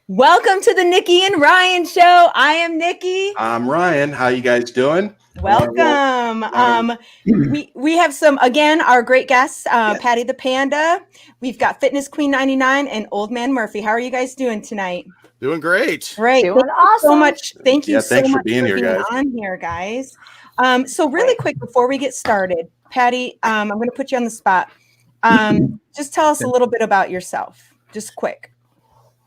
Welcome to the Nikki and Ryan show. I am Nikki. I'm Ryan. How you guys doing? Welcome. We have some, again, our great guests, Patty the Panda. We've got Fitness Queen 99 and Old Man Murphy. How are you guys doing tonight? Doing great. Great. Doing awesome. So much. Thank you so thanks much for being here, guys. on here, guys. So really quick before we get started, Patty, I'm going to put you on the spot. Just tell us a little bit about yourself. Just quick.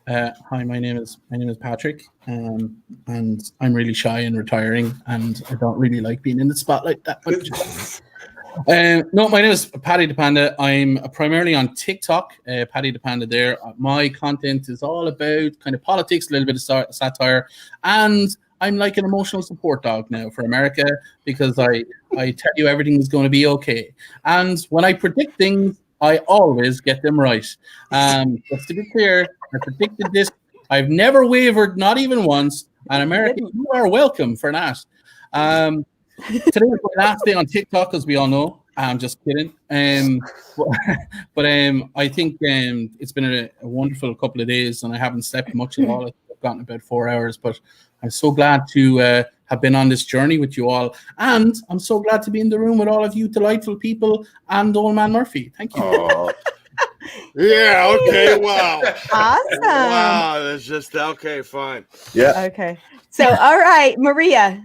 Hi, my name is Patrick, and I'm really shy and retiring, and I don't really like being in the spotlight that much. No, my name is Patty the Panda. I'm primarily on TikTok, Patty the Panda there. My content is all about kind of politics, a little bit of satire, and I'm like an emotional support dog now for America because I tell you everything is going to be okay. And when I predict things, I always get them right. Just to be clear, I predicted this. I've never wavered, not even once. And America, you are welcome for that. Today is my last day on TikTok, as we all know. I'm just kidding. But I think it's been a wonderful couple of days, and I haven't slept much at all. I've gotten about 4 hours, but I'm so glad to have been on this journey with you all. And I'm so glad to be in the room with all of you delightful people and Old Man Murphy. Thank you. Oh. Yeah, okay, wow. Awesome. Wow, that's just, okay, fine. Yeah. Okay. So, all right, Maria,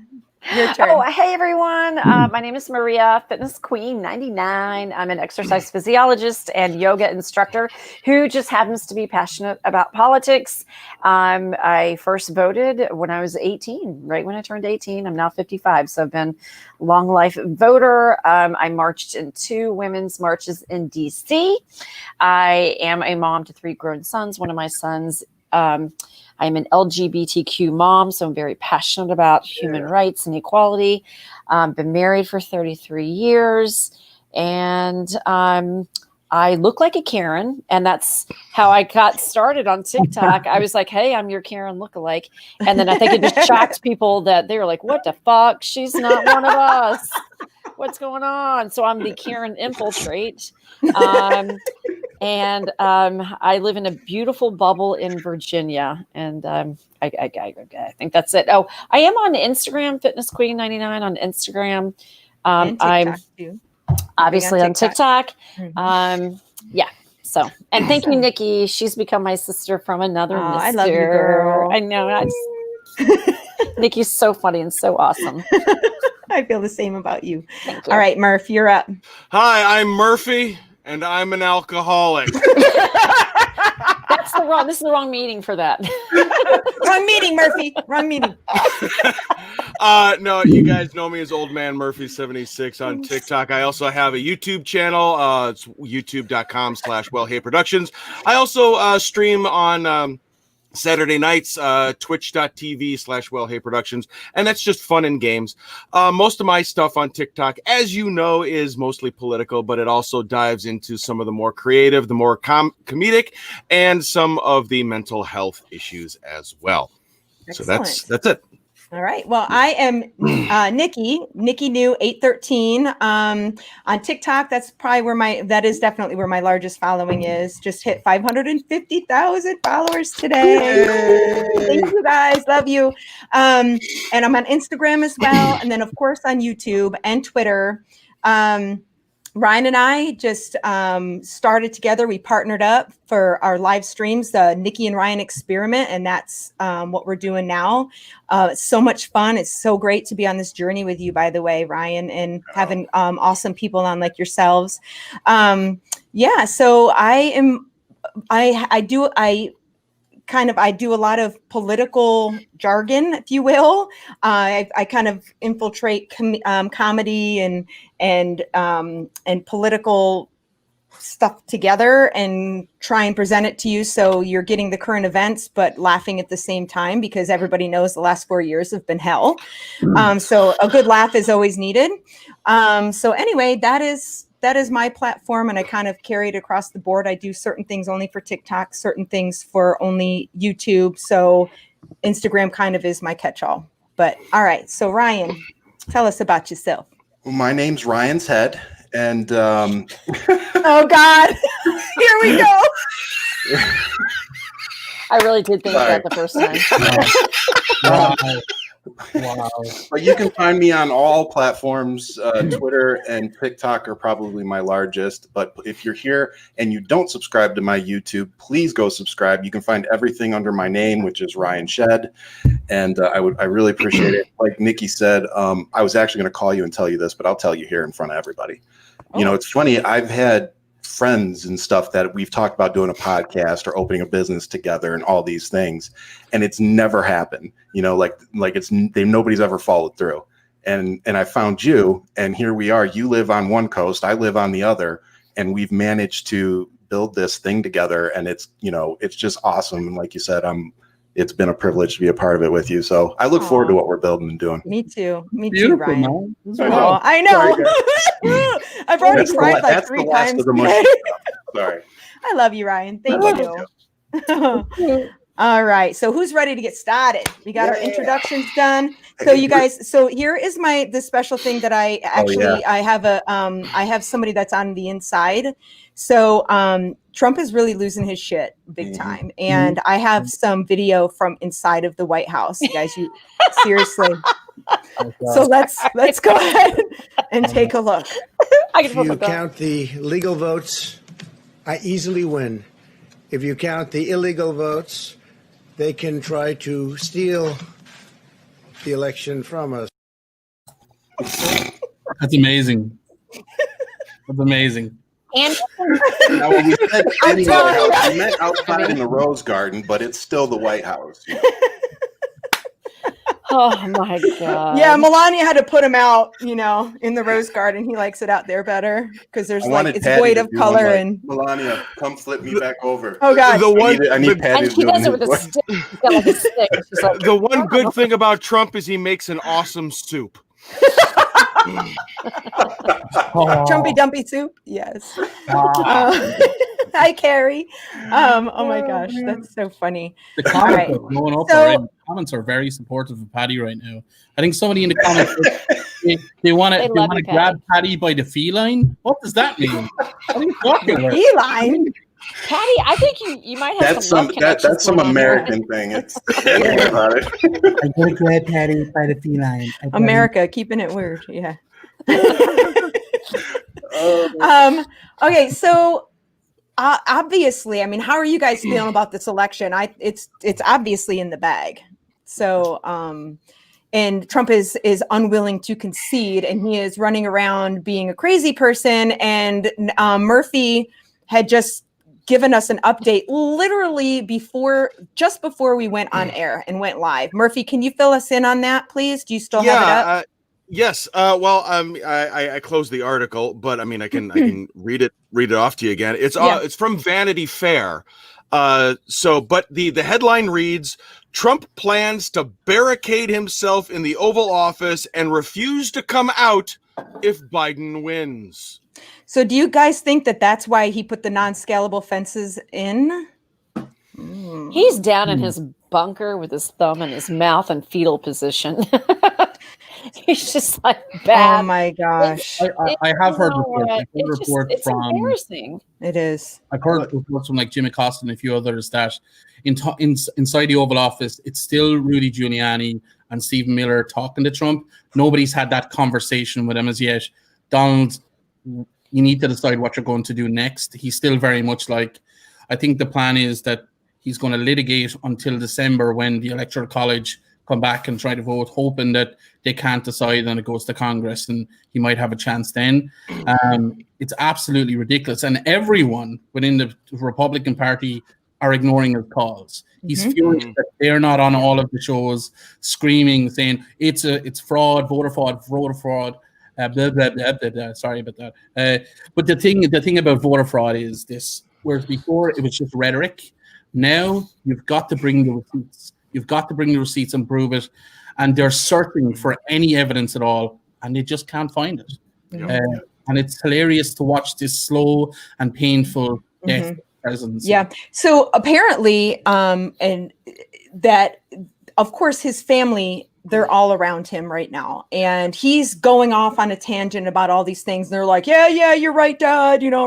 your turn. Oh, hey, everyone. My name is Maria, Fitness Queen 99. I'm an exercise physiologist and yoga instructor who just happens to be passionate about politics. I first voted when I was 18, right when I turned 18. I'm now 55, so I've been a long life voter. I marched in 2 women's marches in D.C. I am a mom to 3 grown sons. One of my sons I'm an LGBTQ mom, so I'm very passionate about human rights and equality. Been married for 33 years, and I look like a Karen, and that's how I got started on TikTok. I was like, hey, I'm your Karen lookalike. And then I think it just shocked people that they were like, what the fuck? She's not one of us. What's going on? So I'm the Karen infiltrate. And I live in a beautiful bubble in Virginia, and I think that's it. Oh, I am on Instagram, Fitness Queen 99 on Instagram. I'm too. obviously on TikTok. Mm-hmm. Yeah. So, and thank you, Nikki. She's become my sister from another mister. I love you, girl. I know. Nikki's so funny and so awesome. I feel the same about you. Thank you. All right, Murph, you're up. Hi, I'm Murphy, and I'm an alcoholic. This is the wrong meeting for that. Wrong meeting, Murphy. Wrong meeting. No, you guys know me as Old Man Murphy 76 on TikTok. I also have a YouTube channel. It's youtube.com/WellHeyProductions. I also stream on Saturday nights, twitch.tv/WellHeyProductions, and that's just fun and games. Most of my stuff on TikTok, as you know, is mostly political, but it also dives into some of the more creative, the more comedic, and some of the mental health issues as well. Excellent. So that's it. All right. Well, I am Nikki New 813 on TikTok. That's probably that is definitely where my largest following is. Just hit 550,000 followers today. Thank you guys. Love you. And I'm on Instagram as well. And then of course on YouTube and Twitter. Ryan and I just started together. We partnered up for our live streams, the Nikki and Ryan experiment, and that's what we're doing now. It's so much fun. It's so great to be on this journey with you, by the way, Ryan, and having awesome people on like yourselves. So I do a lot of political jargon, if you will. I kind of infiltrate comedy and political stuff together and try and present it to you so you're getting the current events but laughing at the same time, because everybody knows the last 4 years have been hell. So a good laugh is always needed. So anyway, that is my platform, and I kind of carry it across the board. I do certain things only for TikTok, certain things for only YouTube. So Instagram kind of is my catch-all. But all right, so Ryan, tell us about yourself. Well, my name's Ryan's Head, and oh God, here we go. I really did think Sorry. that the first time. Wow. Wow. But you can find me on all platforms. Twitter and TikTok are probably my largest. But if you're here and you don't subscribe to my YouTube, please go subscribe. You can find everything under my name, which is Ryan Shed. And I really appreciate it. Like Nikki said, I was actually going to call you and tell you this, but I'll tell you here in front of everybody. You know, it's funny. I've had friends and stuff that we've talked about doing a podcast or opening a business together and all these things, and it's never happened. You know, like nobody's ever followed through. And I found you, and here we are. You live on one coast, I live on the other, and we've managed to build this thing together. And it's, you know, it's just awesome. And like you said, it's been a privilege to be a part of it with you. So I look forward to what we're building and doing. Me too. Me Beautiful, too, Ryan. man. Oh, I know. I've already cried like 3 times today. Sorry. I love you, Ryan. Thank you. All right. So who's ready to get started? We got our introductions done. So you guys, so here is the special thing that I actually, I have somebody that's on the inside. So Trump is really losing his shit big time. And I have some video from inside of the White House. You guys, you seriously. So let's go ahead and take a look. If you count the legal votes, I easily win. If you count the illegal votes, they can try to steal the election from us. That's amazing. That's amazing. And Now, when we said any other house, we meant outside in the Rose Garden, but it's still the White House. You know? oh my God. Yeah, Melania had to put him out, you know, in the Rose Garden. He likes it out there better because there's like it's void of color and Melania, come flip me back over. Oh God. I need Patty and to she do does it his with a voice. stick. She's got like a stick. She's like, The one good thing about Trump is he makes an awesome soup. Trumpy dumpy soup. Yes. Hi, Carrie. Oh my gosh, that's so funny. The comments right. are going up So- already. The comments are very supportive of Patty right now. I think somebody in the comments they want They to love you, grab Patty by the feline. What does that mean? What are you talking about? Feline. Patty, I think you might have That's some some love connections that's some going on there. American thing. It's about it. I gotta grab Patty by the feline. America, keeping it weird. Yeah. Oh, Okay, so obviously, I mean, how are you guys feeling about this election? It's obviously in the bag. So and Trump is unwilling to concede, and he is running around being a crazy person. And Murphy had just given us an update literally just before we went on air and went live. Murphy, can you fill us in on that, please? Do you still have it up? Yes. I closed the article, but I mean, I can read it off to you again. It's from Vanity Fair. But the headline reads: Trump plans to barricade himself in the Oval Office and refuse to come out if Biden wins. So do you guys think that that's why he put the non-scalable fences in? He's down in his bunker with his thumb in his mouth in fetal position. He's just like bad. Oh my gosh. I have heard reports. It's embarrassing. It is. I've heard reports from like Jim Acosta and a few others that inside the Oval Office, it's still Rudy Giuliani and Stephen Miller talking to Trump. Nobody's had that conversation with him as yet. Donald, you need to decide what you're going to do next. He's still very much like, I think the plan is that he's going to litigate until December when the Electoral College come back and try to vote, hoping that they can't decide and it goes to Congress and he might have a chance then. It's absolutely ridiculous. And everyone within the Republican Party are ignoring his calls. He's furious that they're not on all of the shows screaming, saying it's fraud, voter fraud, voter fraud. Blah, blah, blah, blah, blah. Sorry about that. But the thing about voter fraud is this, whereas before it was just rhetoric, now you've got to bring the receipts. You've got to bring the receipts and prove it. And they're searching for any evidence at all, and they just can't find it. And it's hilarious to watch this slow and painful death presence. Yeah. So apparently, and that, of course, his family, they're all around him right now. And he's going off on a tangent about all these things. And they're like, yeah, you're right, Dad. You know,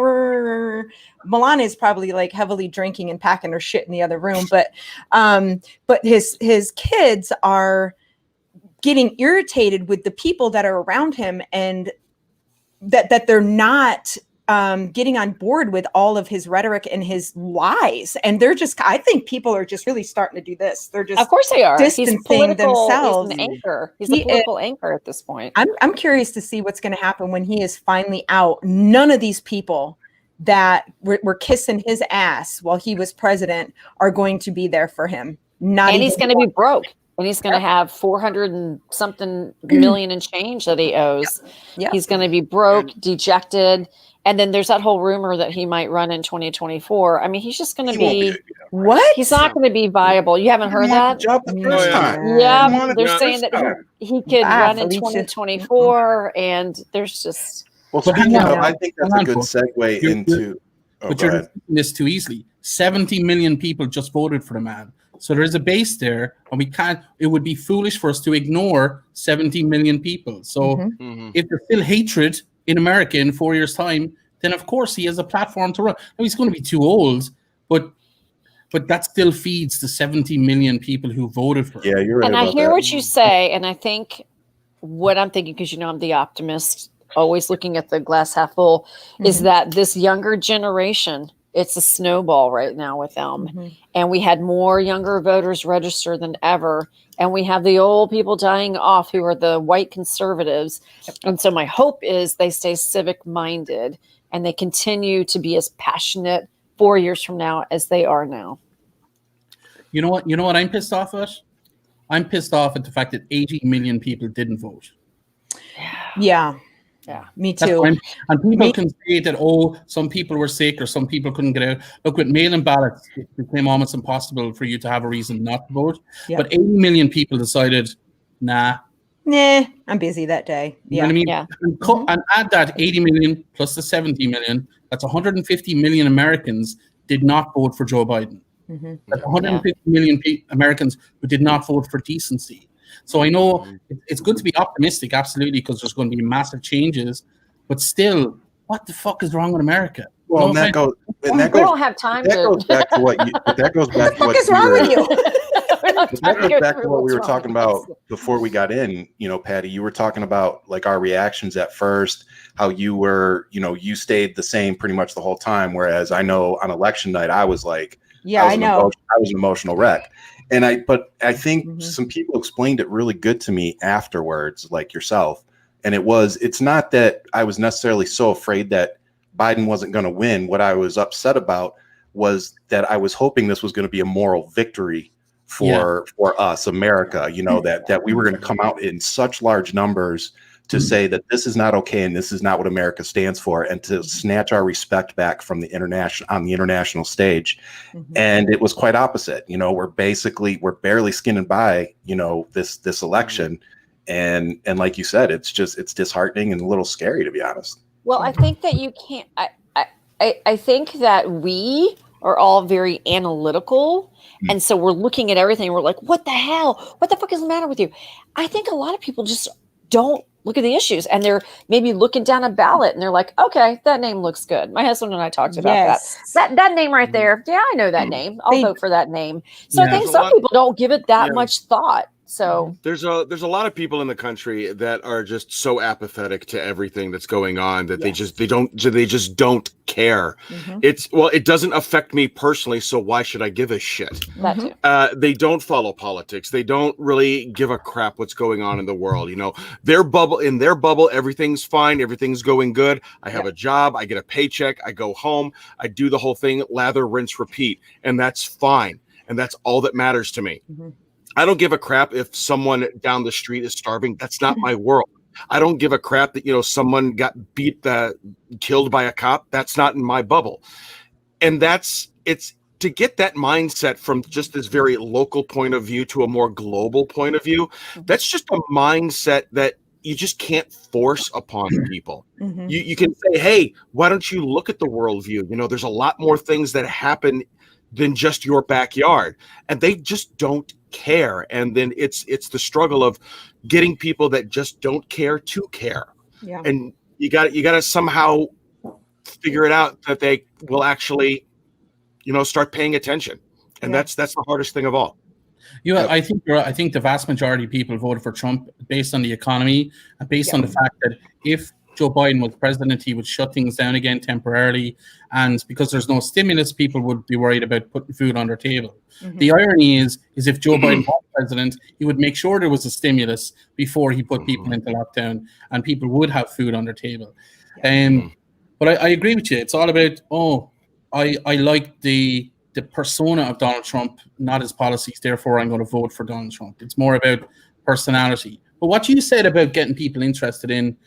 Melania is probably like heavily drinking and packing her shit in the other room, but his kids are getting irritated with the people that are around him, and that they're not getting on board with all of his rhetoric and his lies. And they're just, I think people are just really starting to do this. They're just, of course they are. distancing He's political, themselves. He's an anchor. He's a political anchor at this point. I'm curious to see what's going to happen when he is finally out. None of these people that were kissing his ass while he was president are going to be there for him. And he's going to be broke. And he's going to have 400 and something million and change that he owes. Yep. He's going to be broke, dejected. And then there's that whole rumor that he might run in 2024. I mean, he's just going to be what? He's not going to be viable. You haven't heard that? Yeah, they're saying that he could run in 2024, and there's just. Well, speaking of, I think that's a good segue into. But you're doing this too easily. 70 million people just voted for the man. So there is a base there, and we can't. It would be foolish for us to ignore 70 million people. So if there's still hatred in America in 4 years' time, then of course he has a platform to run. Now, he's going to be too old, but that still feeds the 70 million people who voted for him. Yeah, you're right. And I hear what you say, and I think what I'm thinking, because I'm the optimist, always looking at the glass half full, is that this younger generation. It's a snowball right now with them. And we had more younger voters register than ever. And we have the old people dying off who are the white conservatives. And so my hope is they stay civic minded and they continue to be as passionate 4 years from now as they are now. You know what I'm pissed off at? I'm pissed off at the fact that 80 million people didn't vote. Yeah. Yeah, me too. And people can say that, some people were sick or some people couldn't get out. Look, with mail-in ballots, it became almost impossible for you to have a reason not to vote. Yeah. But 80 million people decided, nah, I'm busy that day. You know what I mean? Yeah. And add that 80 million plus the 70 million, that's 150 million Americans did not vote for Joe Biden. That's 150 million Americans who did not vote for decency. So I know it's good to be optimistic, absolutely, because there's going to be massive changes. But still, what the fuck is wrong with America? Well, we don't have time to. That goes back to what the fuck is wrong with you? That goes back to what we were talking about before we got in. Patty, you were talking about like our reactions at first, how you were, you stayed the same pretty much the whole time. Whereas I know on election night, I was like, I was an emotional wreck. But I think some people explained it really good to me afterwards, like yourself. And it's not that I was necessarily so afraid that Biden wasn't going to win. What I was upset about was that I was hoping this was going to be a moral victory for us, America, that we were going to come out in such large numbers to say that this is not okay and this is not what America stands for, and to snatch our respect back from the international stage. And it was quite opposite. We're barely skinning by, this election. And like you said, it's disheartening and a little scary, to be honest. Well, I think that you can't, I think that we are all very analytical. And so we're looking at everything. We're like, what the hell? What the fuck is the matter with you? I think a lot of people just don't look at the issues, and they're maybe looking down a ballot and they're like, okay, that name looks good. My husband and I talked about that name right there. Yeah, I know that name. I'll vote for that name. So I think some people don't give it that much thought. So there's a lot of people in the country that are just so apathetic to everything that's going on that they just don't care. It doesn't affect me personally, so why should I give a shit? That too. They don't follow politics. They don't really give a crap what's going on in the world. In their bubble, everything's fine, everything's going good. I have a job, I get a paycheck, I go home, I do the whole thing, lather, rinse, repeat, and that's fine. And that's all that matters to me. I don't give a crap if someone down the street is starving. That's not my world. I don't give a crap that, someone got killed by a cop. That's not in my bubble. And it's to get that mindset from just this very local point of view to a more global point of view. That's just a mindset that you just can't force upon people. You can say, hey, why don't you look at the worldview? There's a lot more things that happen than just your backyard, and they just don't care. And then it's the struggle of getting people that just don't care to care. And you got to somehow figure it out, that they will actually, start paying attention. And that's the hardest thing of all. I think the vast majority of people voted for Trump based on the economy and based on the fact that if Joe Biden was president, he would shut things down again temporarily. And because there's no stimulus, people would be worried about putting food on their table. Mm-hmm. The irony is if Joe Biden was president, he would make sure there was a stimulus before he put people into lockdown, and people would have food on their table. But I agree with you. It's all about, I like the persona of Donald Trump, not his policies. Therefore, I'm going to vote for Donald Trump. It's more about personality. But what you said about getting people interested in,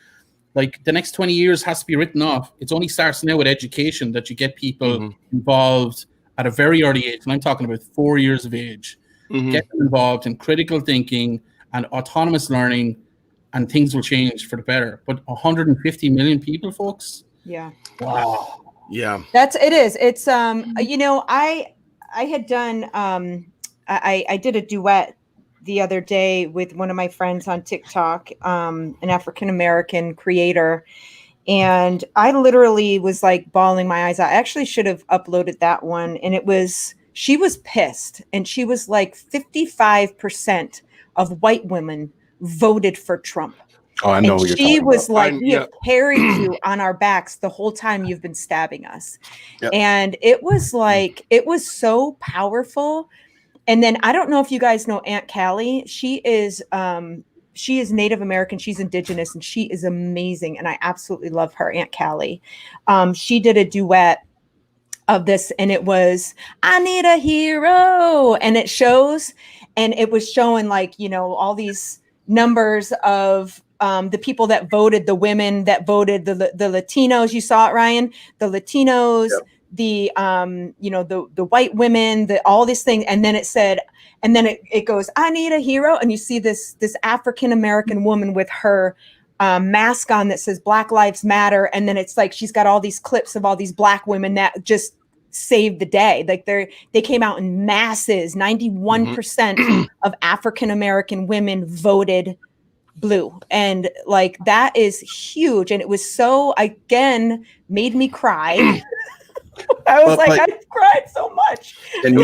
like, the next 20 years has to be written off. It only starts now with education, that you get people involved at a very early age. And I'm talking about 4 years of age. Get them involved in critical thinking and autonomous learning, and things will change for the better. But 150 million people, folks? Yeah. Wow. Yeah. It is. It's, I had done, I did a duet the other day with one of my friends on TikTok, an African-American creator. And I literally was like bawling my eyes out. I actually should have uploaded that one. And she was pissed. And she was like, 55% of white women voted for Trump. Oh, I know what you're talking about. She was like, we have carried you on our backs the whole time you've been stabbing us. Yep. And it was like, it was so powerful. And then I don't know if you guys know Aunt Callie. She is Native American. She's indigenous, and she is amazing. And I absolutely love her, Aunt Callie. She did a duet of this, and it was, I need a hero. And it shows, and it was showing like, all these numbers of the people that voted, the women that voted, the Latinos. You saw it, Ryan, the Latinos, the white women, all these things. And then it said, and then it goes, I need a hero. And you see this African-American woman with her mask on that says Black Lives Matter. And then it's like, she's got all these clips of all these Black women that just saved the day. Like they came out in masses. 91% of African-American women voted blue. And like, that is huge. And it was so, again, made me cry. I was I cried so much. And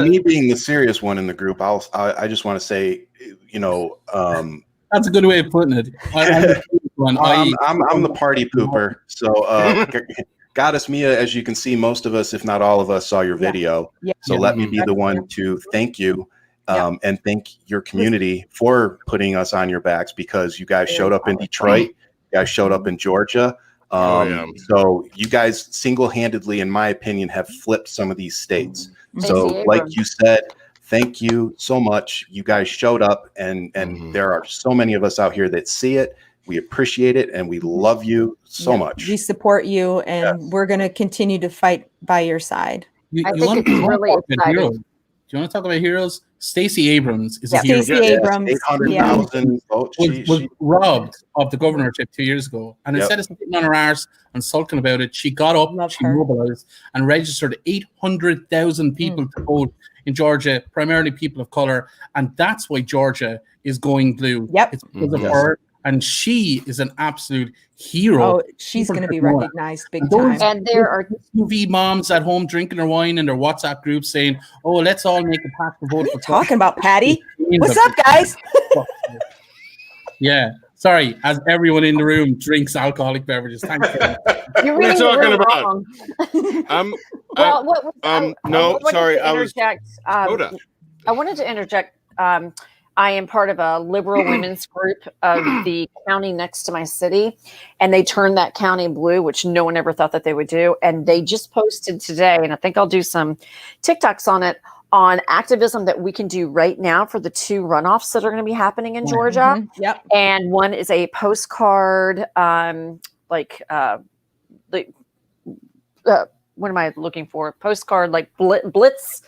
me being the serious one in the group, I just want to say, that's a good way of putting it. I'm the party pooper. So Goddess Mia, as you can see, most of us, if not all of us, saw your video. Yeah. So let me be the one to thank you and thank your community for putting us on your backs, because you guys showed up in Detroit, you guys showed up in Georgia. So you guys single-handedly, in my opinion, have flipped some of these states. So like you said, thank you so much. You guys showed up, and there are so many of us out here that see it. We appreciate it, and we love you so much. We support you, and we're going to continue to fight by your side. I think it's really exciting. Do you want to talk about heroes? Stacey Abrams is a hero. Stacey Abrams, 800,000 votes. Was robbed of the governorship 2 years ago, and instead of sitting on her arse and sulking about it, she got up, mobilized, and registered 800,000 people to vote in Georgia, primarily people of color, and that's why Georgia is going blue. It's because of her, and she is an absolute hero. Oh, she's going to be recognized big time. And there are UV moms at home drinking their wine in their WhatsApp group saying, "Oh, let's all make a pact to vote for Trump." Talking about Patty. What's up, guys? Yeah. Sorry, as everyone in the room drinks alcoholic beverages. Thanks. You're really talking about? wrong. Sorry. I wanted to interject. I am part of a liberal women's group of the county next to my city, and they turned that county blue, which no one ever thought that they would do. And they just posted today, and I think I'll do some TikToks on it, on activism that we can do right now for the 2 runoffs that are going to be happening in Georgia. And one is a postcard, what am I looking for? Postcard, like blitz.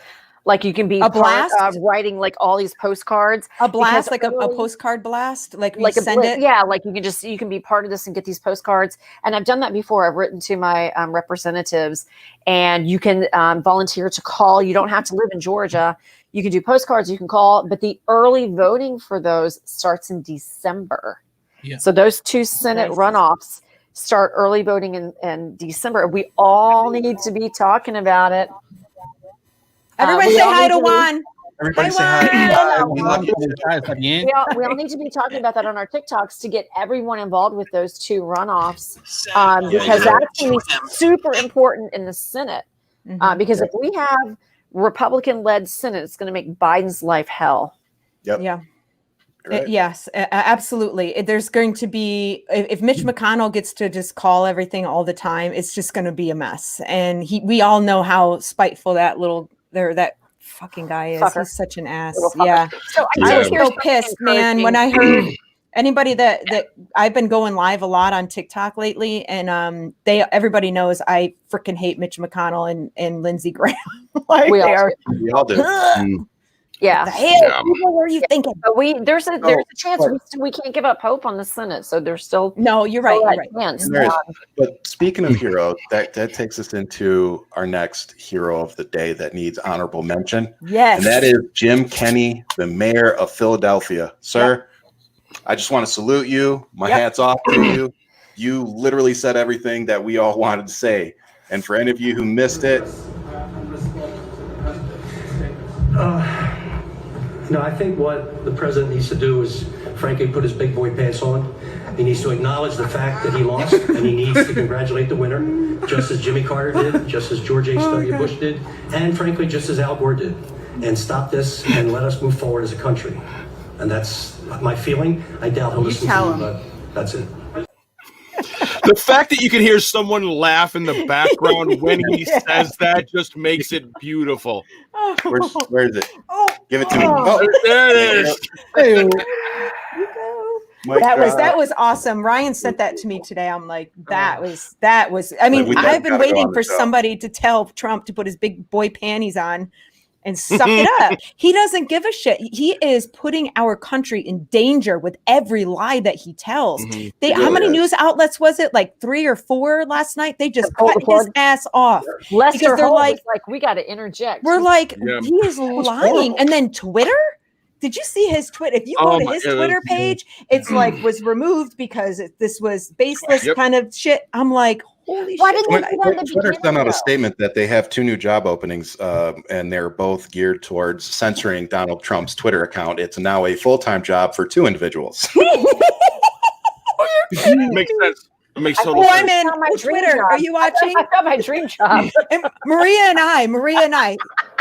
Like you can be a blast of writing like all these postcards. A blast, like a postcard blast, like you send it. Yeah, like you can be part of this and get these postcards. And I've done that before. I've written to my representatives, and you can volunteer to call. You don't have to live in Georgia. You can do postcards. You can call, but the early voting for those starts in December. Yeah. So those 2 Senate runoffs start early voting in December. We all need to be talking about it. Everyone We say all hi need to to be- Juan. Everybody say Juan. hi. We love you. We all need to be talking about that on our TikToks to get everyone involved with those 2 runoffs, because that's going to be super important in the Senate. Because if we have Republican-led Senate, it's going to make Biden's life hell. Yep. Yeah. Right. Yes, absolutely. There's going to be, if Mitch McConnell gets to just call everything all the time, it's just going to be a mess. And we all know how spiteful that fucking guy is. Fucker. He's such an ass. Little fucker. Yeah. So I was here's so something pissed, man, when I heard anybody that I've been going live a lot on TikTok lately, and everybody knows I freaking hate Mitch McConnell and Lindsey Graham. Like We they all are. We all do. Yeah. The hell people were you thinking? But there's a chance we can't give up hope on the Senate. So there's still No, you're right. You're right. chance. There is. But speaking of heroes, that takes us into our next hero of the day that needs honorable mention. Yes. And that is Jim Kenney, the mayor of Philadelphia. Sir, I just want to salute you. My hat's off to you. You literally said everything that we all wanted to say. And for any of you who missed it, no, I think what the president needs to do is, frankly, put his big boy pants on. He needs to acknowledge the fact that he lost, and he needs to congratulate the winner, just as Jimmy Carter did, just as George H.W. Bush did, and frankly, just as Al Gore did. And stop this and let us move forward as a country. And that's my feeling. I doubt he'll listen to me, but that's it. The fact that you can hear someone laugh in the background when he says that just makes it beautiful. where is it? Give it to me. There it is. That was awesome. Ryan sent that to me today. I'm like, that was. I mean, I've been waiting for somebody to tell Trump to put his big boy panties on and suck it up. He doesn't give a shit. He is putting our country in danger with every lie that he tells. How many news outlets was it? Like 3 or 4 last night? They just cut his ass off. Lester Holt was like, we got to interject. We're like, he is lying. And then Twitter? Did you see his Twitter? If you go to his Twitter page, it's like was removed because this was baseless kind of shit. I'm like, holy shit. Twitter sent out a statement that they have 2 new job openings, and they're both geared towards censoring Donald Trump's Twitter account. It's now a full-time job for 2 individuals. Makes sense. It makes total sense. I'm in Twitter. Job. Are you watching? I got my dream job. And Maria and I,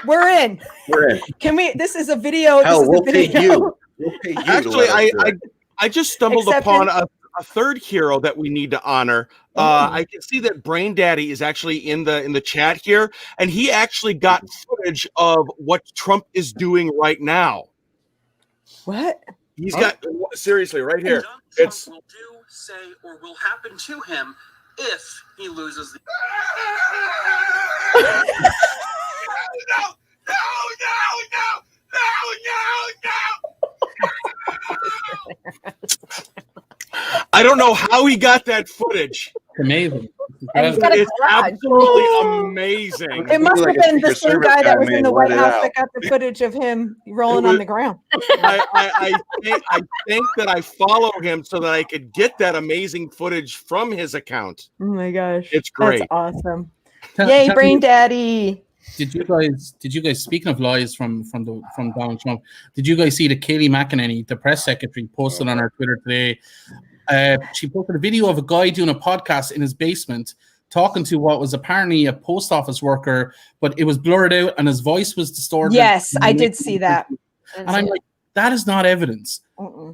we're in. We're in. Can we? This is a video. Hell, this is we'll the pay video. you. We'll pay you. Actually, I just stumbled upon a third hero that we need to honor. I can see that Brain Daddy is actually in the chat here, and he actually got footage of what Trump is doing right now. What? He's got seriously right here. It's will do, say, or will happen to him if he loses the. I don't know how he got that footage. Amazing. It's absolutely amazing. It must have been the same guy that was in the White House that got out. the footage of him rolling on the ground. I think that I follow him so that I could get that amazing footage from his account. Oh my gosh. It's great. That's awesome. Yay, Brain Daddy. Did you guys speaking of lies from Donald Trump, did you guys see that Kayleigh McEnany, the press secretary, posted on her Twitter today? She posted a video of a guy doing a podcast in his basement talking to what was apparently a post office worker, but it was blurred out and his voice was distorted. Yes, I did see that. And I'm like, that is not evidence.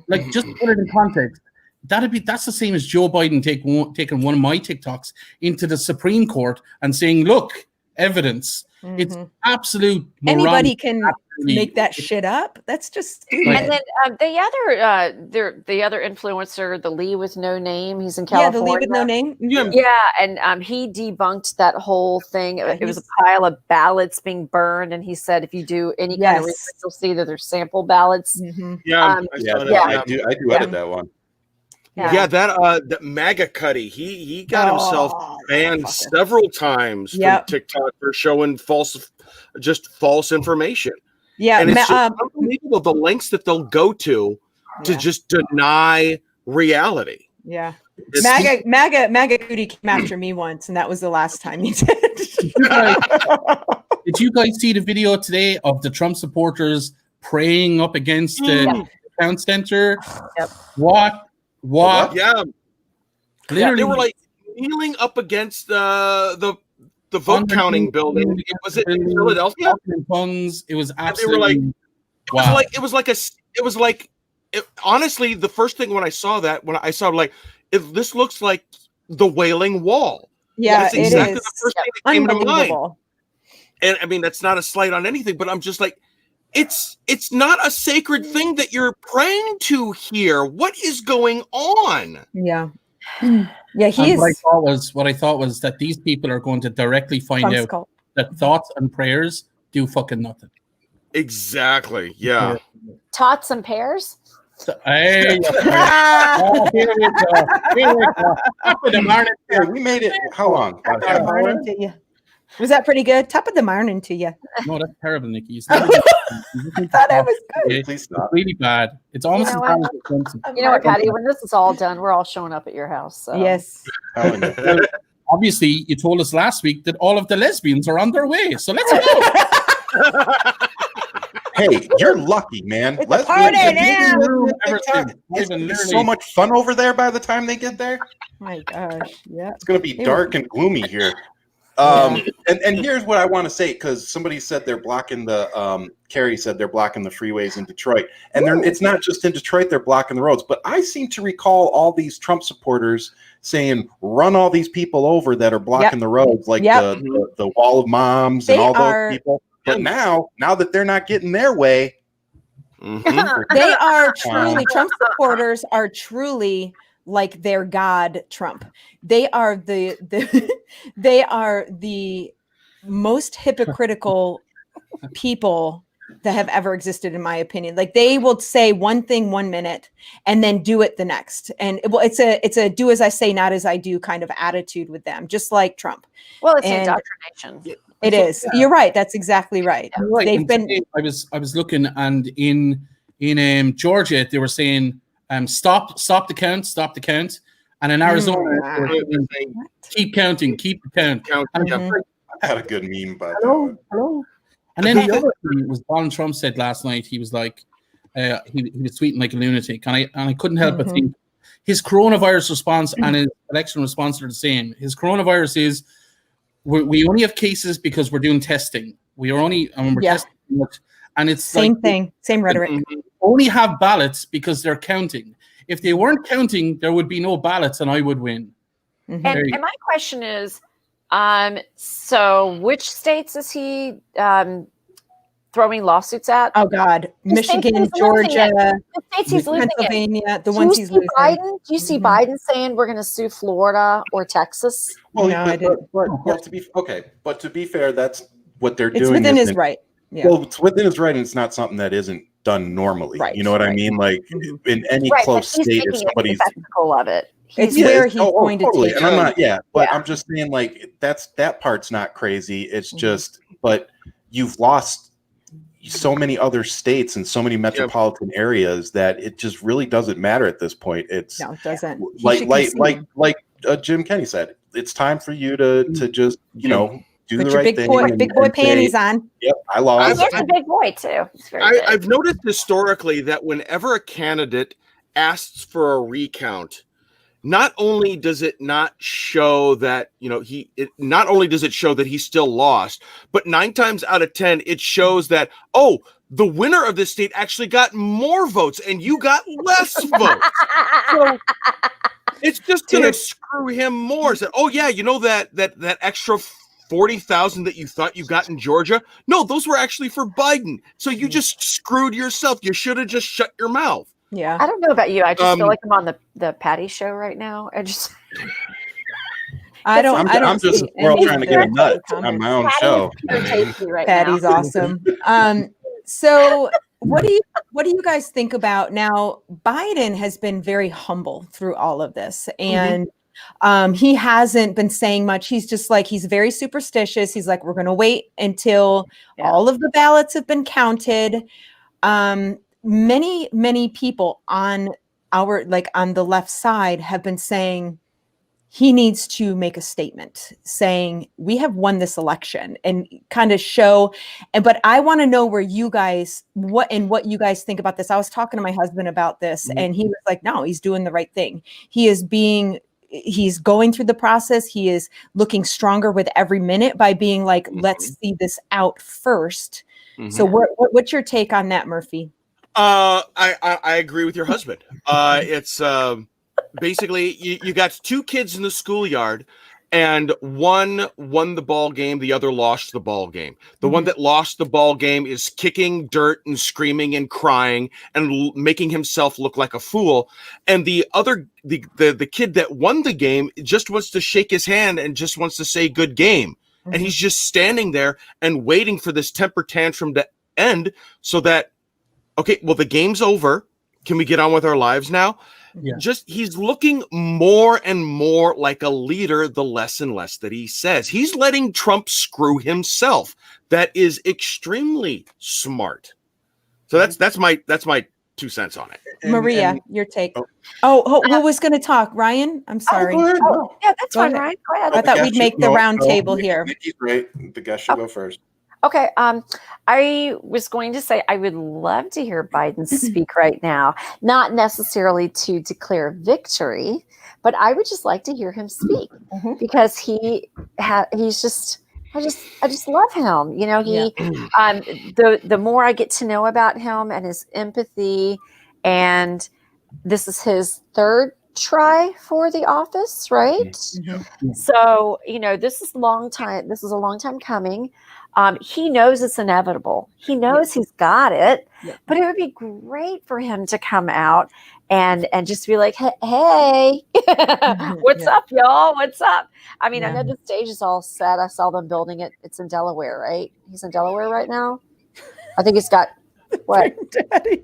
Like, just put it in context. That's the same as Joe Biden taking one of my TikToks into the Supreme Court and saying, look, evidence. It's absolute moronic. Anybody can make that shit up. That's just stupid. And then the other influencer, the Lee with no name, he's in California. Yeah, the Lee with no name. Yeah, and he debunked that whole thing. It was a pile of ballots being burned, and he said if you do any kind of research, you'll see that there's sample ballots. I do edit that one. That MAGA Cuddy, he got himself banned several times from TikTok for showing false information. Yeah, and it's unbelievable the lengths that they'll go to just deny reality. Yeah, MAGA Cootie came after me once, and that was the last time he did. Did you guys see the video today of the Trump supporters praying up against the count center? Yep. What? Yeah. Literally, They were like kneeling up against the vote counting building. Was it in Philadelphia? In tongues. It was absolutely. They were like, honestly, the first thing when I saw that, this looks like the Wailing Wall. Yeah, that's exactly it is. The first thing that came to mind. Unbelievable. And I mean, that's not a slight on anything, but I'm just like, it's not a sacred thing that you're praying to here. What is going on? Yeah. Yeah, what I thought was that these people are going to directly find out that thoughts and prayers do fucking nothing. Exactly. Yeah. Tots and pears. Hey, here we go. We made it. How long? Was that pretty good? Top of the morning to you. No, that's terrible, Nikki. I thought I was good. Please stop. It's really bad. It's almost as bad as you know what, Patty? When this is all done, we're all showing up at your house. So. Yes. Obviously, you told us last week that all of the lesbians are on their way. So let's go. Hey, you're lucky, man. It's party now. It's so much fun over there by the time they get there. My gosh, yeah. It's going to be dark and gloomy here. And here's what I want to say, because somebody said they're blocking the Carrie said they're blocking the freeways in Detroit, and it's not just in Detroit they're blocking the roads, but I seem to recall all these Trump supporters saying run all these people over that are blocking the roads, like the wall of moms and all those people. But now that they're not getting their way, they are truly Trump supporters are truly like their god Trump. They are the most hypocritical people that have ever existed, in my opinion. Like, they will say one thing 1 minute and then do it the next. And it's a do as I say, not as I do kind of attitude with them, just like Trump. Well, it's indoctrination. It is. You're right. That's exactly right. Right. They've been. I was looking, and in Georgia they were saying stop the count, and in Arizona they were saying, keep counting, keep the count. I had a good meme about hello. And then the other thing was Donald Trump said last night. He was like, he was tweeting like a lunatic, and I couldn't help but think his coronavirus response and his election response are the same. His coronavirus is, we only have cases because we're doing testing. We're testing, and it's same thing, same rhetoric. We only have ballots because they're counting. If they weren't counting, there would be no ballots, and I would win. And my question is, so which states is he throwing lawsuits at? Oh God, Michigan, Georgia, the states he's losing Pennsylvania, the ones he's losing. Do you see Biden saying we're going to sue Florida or Texas? Well, no, I didn't. But to be fair, that's what they're doing. It's within his right. Yeah. Well, it's within his right, and it's not something that isn't done normally. Right, you know what I mean? Like in any close state, if somebody's spectacle of it. It's where he's going to take. And I'm not, I'm just saying, like, that part's not crazy. It's just, but you've lost so many other states and so many metropolitan areas that it just really doesn't matter at this point. It's no, it doesn't. Like Jim Kenney said, it's time for you to just do put the your right thing. Big boy panties on. Yep, I lost. He's a big boy too. I've noticed historically that whenever a candidate asks for a recount, not only does it not show that not only does it show that he still lost, but 9 times out of 10 it shows that the winner of this state actually got more votes and you got less votes. So it's just going to screw him more. So, that extra 40,000 that you thought you got in Georgia, no, those were actually for Biden. So you just screwed yourself. You should have just shut your mouth. Yeah. I don't know about you. I just feel like I'm on the Patty show right now. I'm just a squirrel trying to get a nut on my own show. Patty's awesome. So what do you guys think about now? Biden has been very humble through all of this, and he hasn't been saying much. He's just like, he's very superstitious. He's like, we're going to wait until all of the ballots have been counted. Many people on like on the left side have been saying he needs to make a statement saying we have won this election and kind of show. But I want to know where you guys, what you guys think about this. I was talking to my husband about this and he was like, no, he's doing the right thing. He's going through the process. He is looking stronger with every minute by being like, let's see this out first. So what's your take on that, Murphy? I agree with your husband. It's basically you got two kids in the schoolyard, and one won the ball game, the other lost the ball game. The one that lost the ball game is kicking dirt and screaming and crying and making himself look like a fool, and the other the kid that won the game just wants to shake his hand and just wants to say good game, and he's just standing there and waiting for this temper tantrum to end so that, okay, well, the game's over. Can we get on with our lives now? Yeah. Just he's looking more and more like a leader the less and less that he says. He's letting Trump screw himself. That is extremely smart. So that's my 2 cents on it. Maria, your take. Who was going to talk? Ryan? I'm sorry. Yeah, that's fine, Ryan. Go ahead. I thought we'd make the round table here. Nikki's right. The guest should go first. Okay. I was going to say I would love to hear Biden speak right now, not necessarily to declare victory, but I would just like to hear him speak because he's just I just love him. You know, the more I get to know about him and his empathy, and this is his third try for the office, right? So, you know, this is a long time coming. He knows it's inevitable. He knows he's got it, but it would be great for him to come out and just be like, hey, what's up, y'all? What's up? I mean, I know the stage is all set. I saw them building it. It's in Delaware, right? He's in Delaware right now. I think he's got what? Daddy.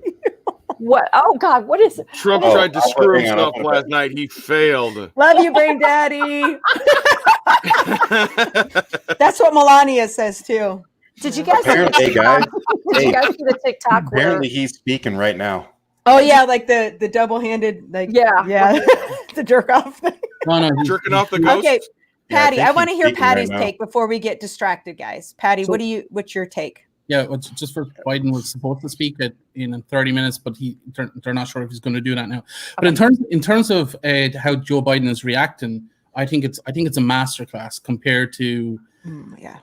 What? Oh God, what is it? Trump tried to screw himself last night. He failed. Love you, Brain Daddy. That's what Melania says too. Did you guys? Apparently, guys. Did you guys see the TikTok? Apparently, he's speaking right now. Oh yeah, like the double-handed, like the jerk off thing. Jerking off the ghost. Okay, Patty, I I want to hear Patty's right now. take before we get distracted, guys. Patty, what's your take? Yeah, just for Biden was supposed to speak in 30 minutes, but they're not sure if he's going to do that now. But in terms of how Joe Biden is reacting, I think it's a masterclass compared to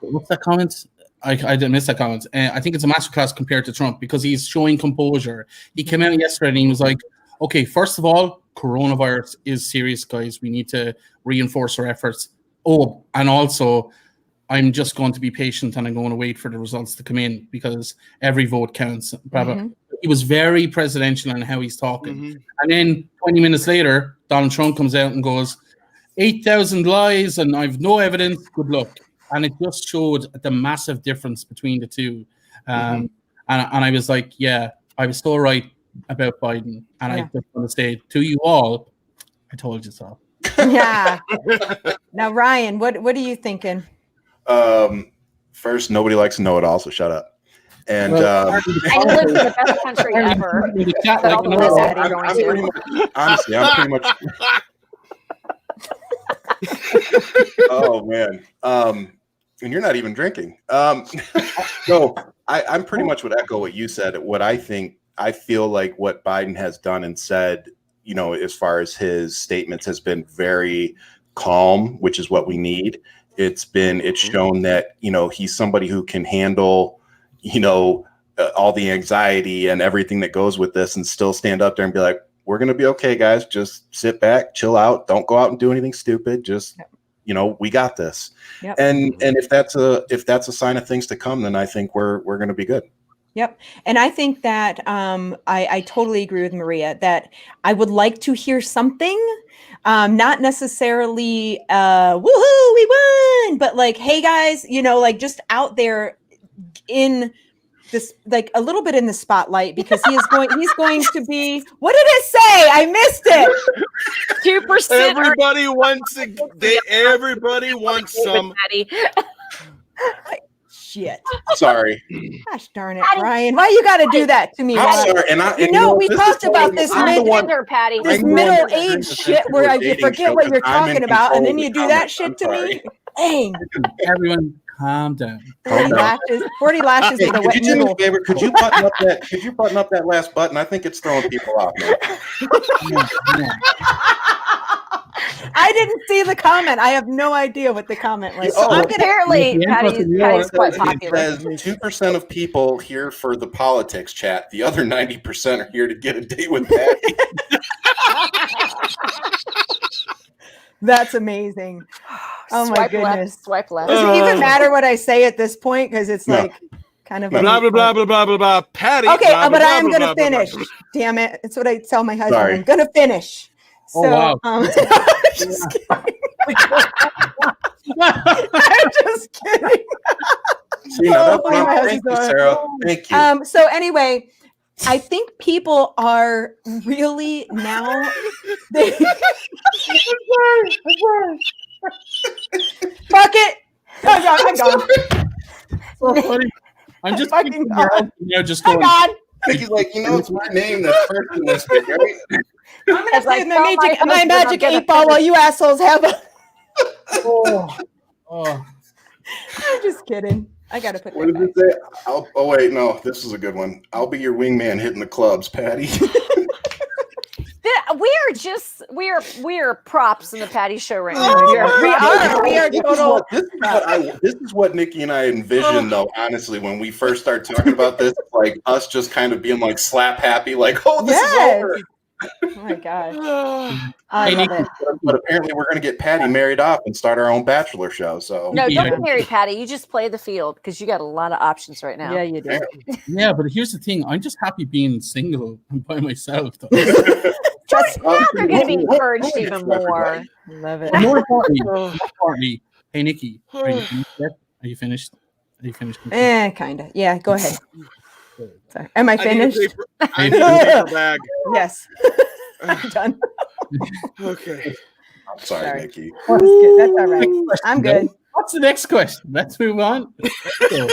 what's that comment? I didn't miss that comment. I think it's a masterclass compared to Trump because he's showing composure. He came out yesterday and he was like, "Okay, first of all, coronavirus is serious, guys. We need to reinforce our efforts. Oh, and also, I'm just going to be patient and I'm going to wait for the results to come in because every vote counts." Blah, blah. He was very presidential in how he's talking. And then 20 minutes later, Donald Trump comes out and goes, 8,000 lies and I've no evidence. Good luck. And it just showed the massive difference between the two. And I was like, yeah, I was so right about Biden. And I just want to say to you all, I told you so. Yeah. Now, Ryan, what are you thinking? First, nobody likes to know it all, so shut up. And I live in the best country ever. Honestly, I'm pretty much. Oh man, and you're not even drinking. So I'm pretty much would echo what you said. What I feel like what Biden has done and said, you know, as far as his statements, has been very calm, which is what we need. It's shown that, you know, he's somebody who can handle, you know, all the anxiety and everything that goes with this and still stand up there and be like, we're going to be okay, guys. Just sit back, chill out. Don't go out and do anything stupid. Just, you know, we got this. Yep. And if that's a sign of things to come, then I think we're going to be good. Yep. And I think that I totally agree with Maria that I would like to hear something, not necessarily, woohoo, we won, but like, hey guys, you know, like just out there in this, like a little bit in the spotlight because he's going to be, what did it say? I missed it. 2%. Everybody wants some. shit. Sorry. Gosh darn it, Ryan. Why you got to do that to me? I'm Ryan? sorry. And You know, we this talked is about totally- this I'm the one- Patty. this I'm the one that middle-aged turned this shit into where a you dating forget show what you're 'cause I'm in talking about, and control then of you the do that comments. shit I'm to sorry. me. Dang. Everyone, calm down. 40 lashes. 40 lashes Hey, with a could wet you do me a noodle. favor? Could you button up that? Could you button up that last button? I think it's throwing people off, man. I didn't see the comment. I have no idea what the comment was. So Oh, I'm gonna. Apparently, Patty's quite It popular. says 2% of people here for the politics chat. The other 90% are here to get a date with Patty. That's amazing. Oh my Swipe goodness. left, swipe left. Does it even matter what I say at this point? Because it's No. like kind of a Blah moot blah blah point. blah blah blah blah. Patty. Okay, blah, but blah, I am blah, gonna blah, blah, finish. blah. Damn it! It's what I tell my husband. Sorry. I'm gonna finish. Oh, So, wow. just kidding. I'm just kidding. See, now that's Hopefully my Thank husband's you, all right. Sarah. Thank you. So anyway, I think people are really now. They, fuck it. I'm gone. So funny. I'm just Fucking thinking God. you're out there just I'm going. gone. Nikki's like, it's my name that's first in this bit, right? I'm gonna It's play like, my tell magic, my my husband magic I'm gonna 8 ball while you assholes have a. Oh. I'm just kidding. I gotta put What that did back. it say? Oh, wait, no. This is a good one. I'll be your wingman hitting the clubs, Patty. We are props in the Patty show right now. Oh, We are we are total. This is what Nikki and I envisioned, though, honestly, when we first started talking about this, like us just kind of being like slap happy, like, oh, this is over. Oh my god. I Hey, love Nikki. it. But apparently we're going to get Patty married off and start our own bachelor show. So No, Yeah. don't get married, Patty. You just play the field because you got a lot of options right now. Yeah, you do. Yeah, but here's the thing. I'm just happy being single and by myself. Though. Just Now they're going to be encouraged even more. love it. More importantly, hey Nikki, are you finished yet? Are you finished? Are you finished? Kind of. Yeah, go ahead. Sorry. Am I I need a finished? paper- I need a paper bag. Yes. I'm done. Okay. I'm sorry, Sorry. Nikki. That's good. That's all right. I'm good. What's the next question? Let's move on. Let's go.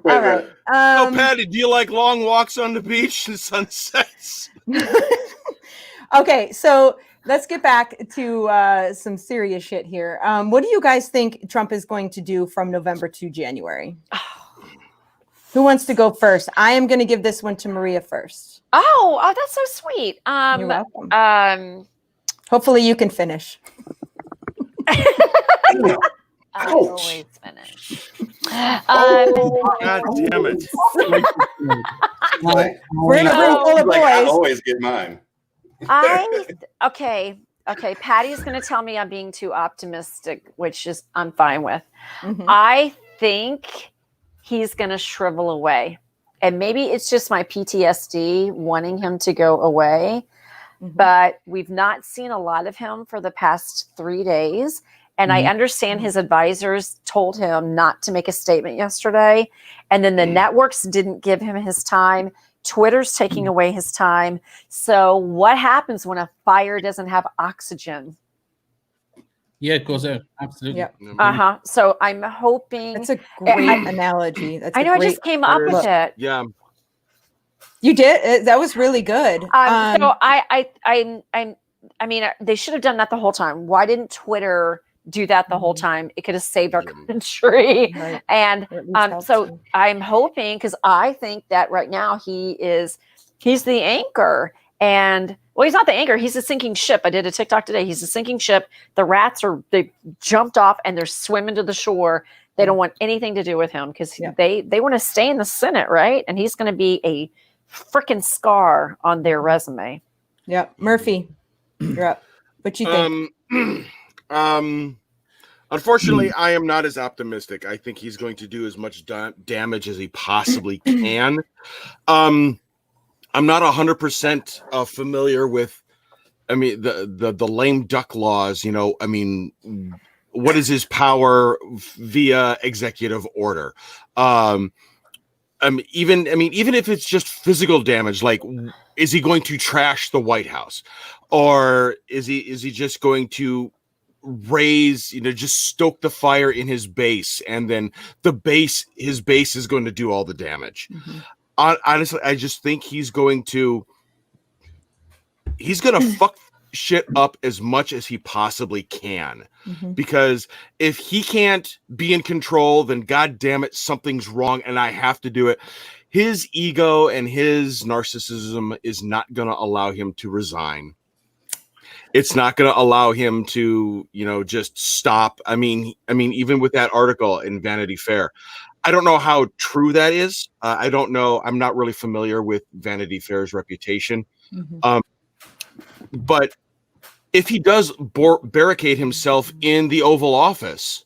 Wait, All right. Oh, Patty, do you like long walks on the beach and sunsets? Okay, so let's get back to some serious shit here. What do you guys think Trump is going to do from November to January? Who wants to go first? I am going to give this one to Maria first. Oh, that's so sweet. You're welcome. Hopefully you can finish. I Ouch. always finish. God damn it. We're in a room full of Like, I boys. always get mine. Okay. Patty's going to tell me I'm being too optimistic, which is I'm fine with. Mhm. I think he's going to shrivel away. And maybe it's just my PTSD wanting him to go away. Mhm. But we've not seen a lot of him for the past 3 days. And I understand his advisors told him not to make a statement yesterday. And then the networks didn't give him his time. Twitter's taking away his time. So what happens when a fire doesn't have oxygen? Yeah, it goes out. Absolutely. Yep. So I'm hoping. That's a great analogy. That's I a know I great just came up with look. it. Yeah. You did. That was really good. So I mean, they should have done that the whole time. Why didn't Twitter do that the whole time? It could have saved our country. Right. And Or at least helped so you. I'm hoping, because I think that right now he's the anchor. And well, he's not the anchor. He's a sinking ship. I did a TikTok today. He's a sinking ship. The rats they jumped off and they're swimming to the shore. They don't want anything to do with him because they want to stay in the Senate, right? And he's going to be a freaking scar on their resume. Yep. Murphy, you're up. What you think? Unfortunately, I am not as optimistic. I think he's going to do as much damage as he possibly can. I'm not 100% familiar with, I mean, the lame duck laws. You know, I mean, what is his power via executive order? Even if it's just physical damage, like, is he going to trash the White House, or is he just going to raise, just stoke the fire in his base, and then his base is going to do all the damage. Honestly, I just think he's going to fuck shit up as much as he possibly can, because if he can't be in control, then god damn it, something's wrong and I have to do it. His ego and his narcissism is not going to allow him to resign. It's not going to allow him to, just stop. I mean, even with that article in Vanity Fair, I don't know how true that is. I don't know. I'm not really familiar with Vanity Fair's reputation. But if he does barricade himself in the Oval Office,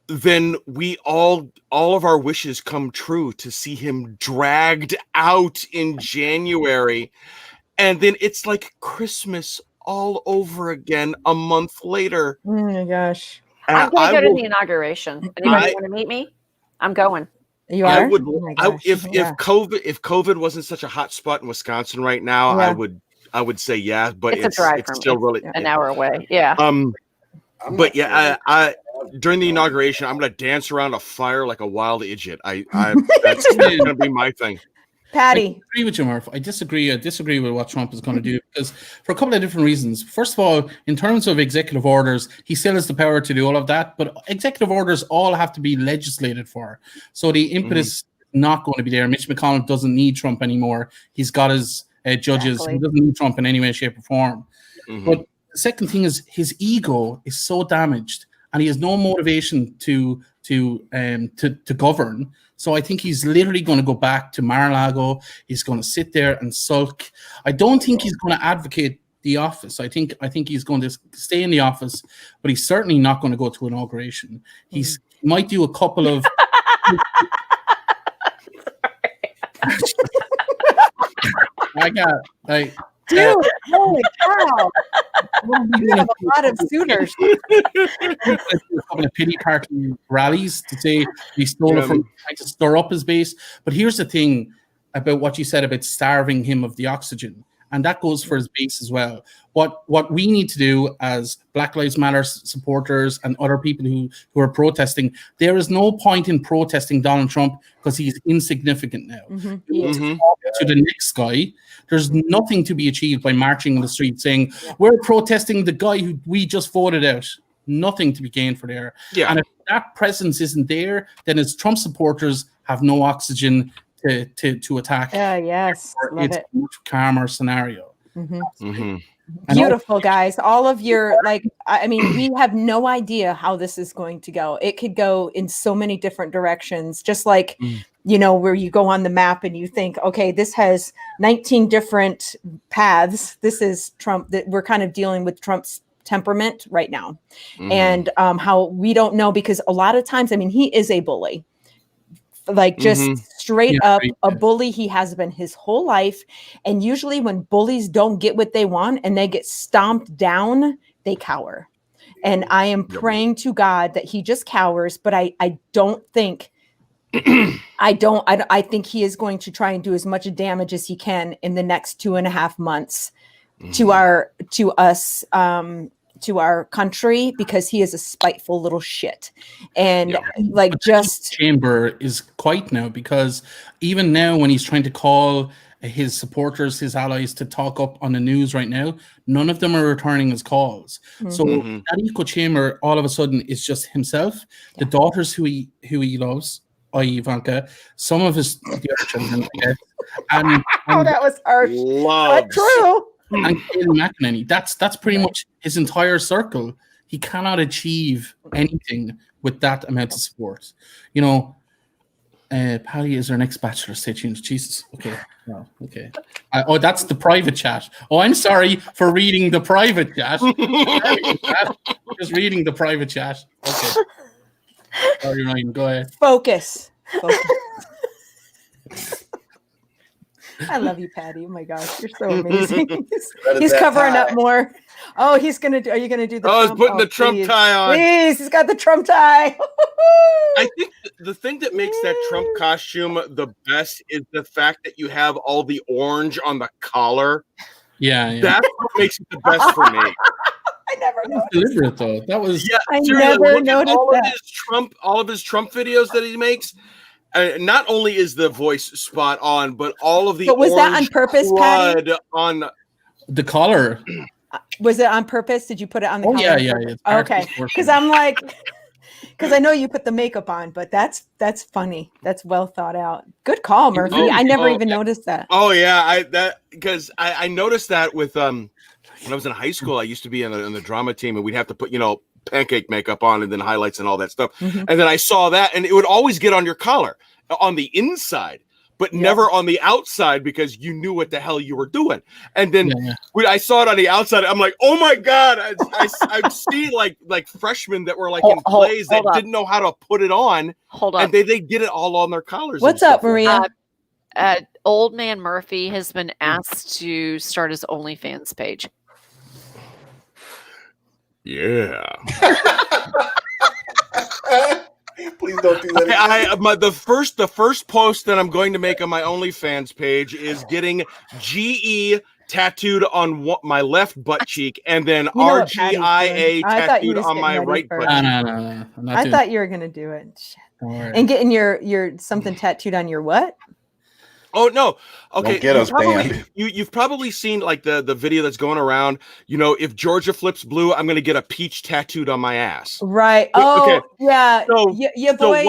then all of our wishes come true to see him dragged out in January. And then it's like Christmas all over again a month later. Oh my gosh. I'm going to go to the inauguration. Anybody want to meet me? I'm going. You are? If COVID wasn't such a hot spot in Wisconsin right now, I would say yeah, but it's a drive. It's still really an hour away. Yeah. But yeah, I during the inauguration, I'm gonna dance around a fire like a wild idiot. That's gonna be my thing. Patty. I agree with you, Murph. I disagree with what Trump is going to do, because for a couple of different reasons. First of all, in terms of executive orders, he still has the power to do all of that, but executive orders all have to be legislated for. So the impetus is not going to be there. Mitch McConnell doesn't need Trump anymore. He's got his judges. Exactly. He doesn't need Trump in any way, shape, or form. But the second thing is his ego is so damaged, and he has no motivation to govern. So I think he's literally going to go back to Mar-a-Lago. He's going to sit there and sulk. I don't think he's going to advocate the office. I think he's going to stay in the office, but he's certainly not going to go to inauguration. He might do a couple of. Dude, holy cow. You have a lot of suitors. A couple of pity party rallies to say he stole it from trying to stir up his base. But here's the thing about what you said about starving him of the oxygen. And that goes for his base as well. What we need to do as Black Lives Matter supporters and other people who are protesting, there is no point in protesting Donald Trump because he's insignificant now. To the next guy, there's nothing to be achieved by marching in the street saying, we're protesting the guy who we just voted out. Nothing to be gained for there. Yeah. And if that presence isn't there, then his Trump supporters have no oxygen to attack. Yes. Love it's it. a much calmer scenario. Beautiful, guys. All of your, we have no idea how this is going to go. It could go in so many different directions, just like, where you go on the map and you think, okay, this has 19 different paths. This is Trump, that we're kind of dealing with Trump's temperament right now. And how we don't know, because a lot of times, he is a bully. Straight up a bully. He has been his whole life. And usually when bullies don't get what they want and they get stomped down, they cower. And I am praying to God that he just cowers, but I don't think I think he is going to try and do as much damage as he can in the next 2.5 months to us, to our country, because he is a spiteful little shit. And chamber is quiet now, because even now when he's trying to call his supporters, his allies to talk up on the news right now, none of them are returning his calls. So that echo chamber all of a sudden is just himself, the daughters who he loves, i.e. Ivanka, some of his the other children, I guess. And that was harsh. But true. And Kayleigh McEnany, that's pretty much his entire circle. He cannot achieve anything with that amount of support. Patty is our next bachelor. Stay tuned. Jesus. Okay. Oh, okay. That's the private chat. Oh, I'm sorry for reading the private chat. Just reading the private chat. Okay. Sorry, Ryan. Go ahead. Focus. I love you, Patty. Oh my gosh, you're so amazing. He's covering up more. Oh, are you gonna do the Trump? He's putting the Trump tie on. Please, he's got the Trump tie. I think the thing that makes that Trump costume the best is the fact that you have all the orange on the collar. Yeah. That's what makes it the best for me. I never noticed. Deliberate though. That was I seriously, never look at noticed all that. of his Trump videos that he makes. Not only is the voice spot on, but all of the But was that on orange purpose, Patty? crud on the collar. Was it on purpose? Did you put it on the collar? Yeah. It's okay, because I'm like, because I know you put the makeup on, but that's funny. That's well thought out. Good call, Murphy. I never even noticed that. Oh yeah, because I noticed that with when I was in high school, I used to be in the drama team, and we'd have to put pancake makeup on and then highlights and all that stuff. Mm-hmm. And then I saw that, and it would always get on your collar on the inside, but never on the outside because you knew what the hell you were doing. And then when I saw it on the outside, I'm like, oh my god! I've seen like freshmen that were like in plays that didn't know how to put it on. Hold on, and they get it all on their collars. What's up, Maria? Old Man Murphy has been asked to start his OnlyFans page. Yeah. Please don't do that. The first post that I'm going to make on my OnlyFans page is getting GE tattooed on my left butt cheek and then RGIA tattooed on my right butt cheek. No. I thought you were gonna do it. Shit. And getting your something tattooed on your what? Oh no! Okay, Don't get us banned. You've probably seen like the video that's going around. If Georgia flips blue, I'm gonna get a peach tattooed on my ass. Right. Oh, okay. Yeah. So, your boy,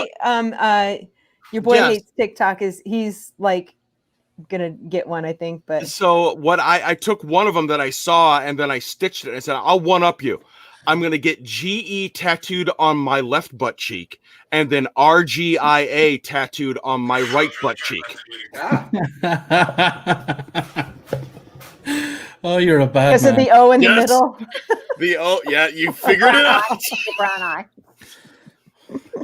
your boy hates TikTok. He's like gonna get one, I think. But so what? I took one of them that I saw and then I stitched it and I said, I'll one up you. I'm going to get GE tattooed on my left butt cheek and then RGIA tattooed on my right butt cheek. Oh, you're a bad man. Because of the O in the middle. The O, yeah, you figured it out. The brown eye.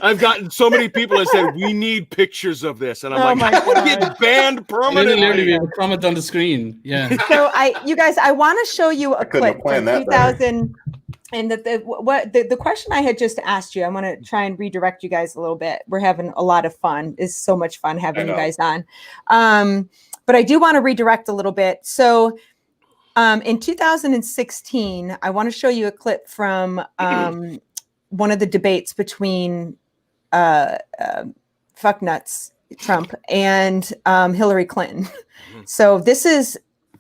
I've gotten so many people that said, we need pictures of this. And I'm like, I would get banned permanently. Literally, we have a comment on the screen. Yeah. So you guys, I want to show you a clip from 2000. And the question I had just asked you, I want to try and redirect you guys a little bit. We're having a lot of fun. It's so much fun having you guys on. But I do want to redirect a little bit. So in 2016, I want to show you a clip from one of the debates between fucknuts Trump and Hillary Clinton. So this is,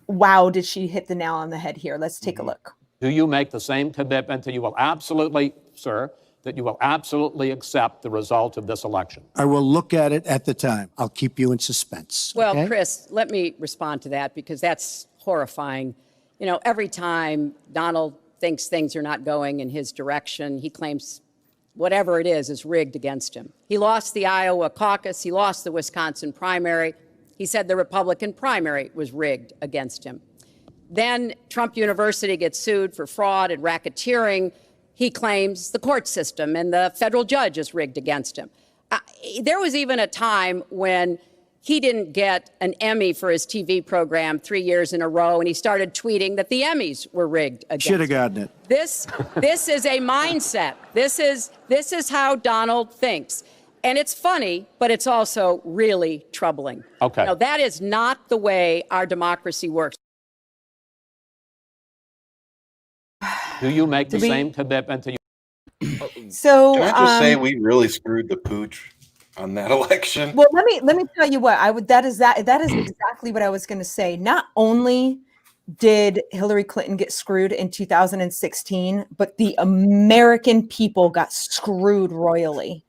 wow, did she hit the nail on the head here? Let's take a look. Do you make the same commitment that you will absolutely, sir, that you will absolutely accept the result of this election? I will look at it at the time. I'll keep you in suspense. Well, okay? Chris, let me respond to that because that's horrifying. Every time Donald thinks things are not going in his direction, he claims whatever it is rigged against him. He lost the Iowa caucus. He lost the Wisconsin primary. He said the Republican primary was rigged against him. Then Trump University gets sued for fraud and racketeering. He claims the court system and the federal judge is rigged against him. There was even a time when he didn't get an Emmy for his TV program 3 years in a row, and he started tweeting that the Emmys were rigged against him. Should have gotten it. This is a mindset. This is how Donald thinks. And it's funny, but it's also really troubling. Okay. That is not the way our democracy works. Do you make the same commitment to you? So can I just say we really screwed the pooch on that election? Well, let me tell you what that is exactly what I was going to say. Not only did Hillary Clinton get screwed in 2016, but the American people got screwed royally.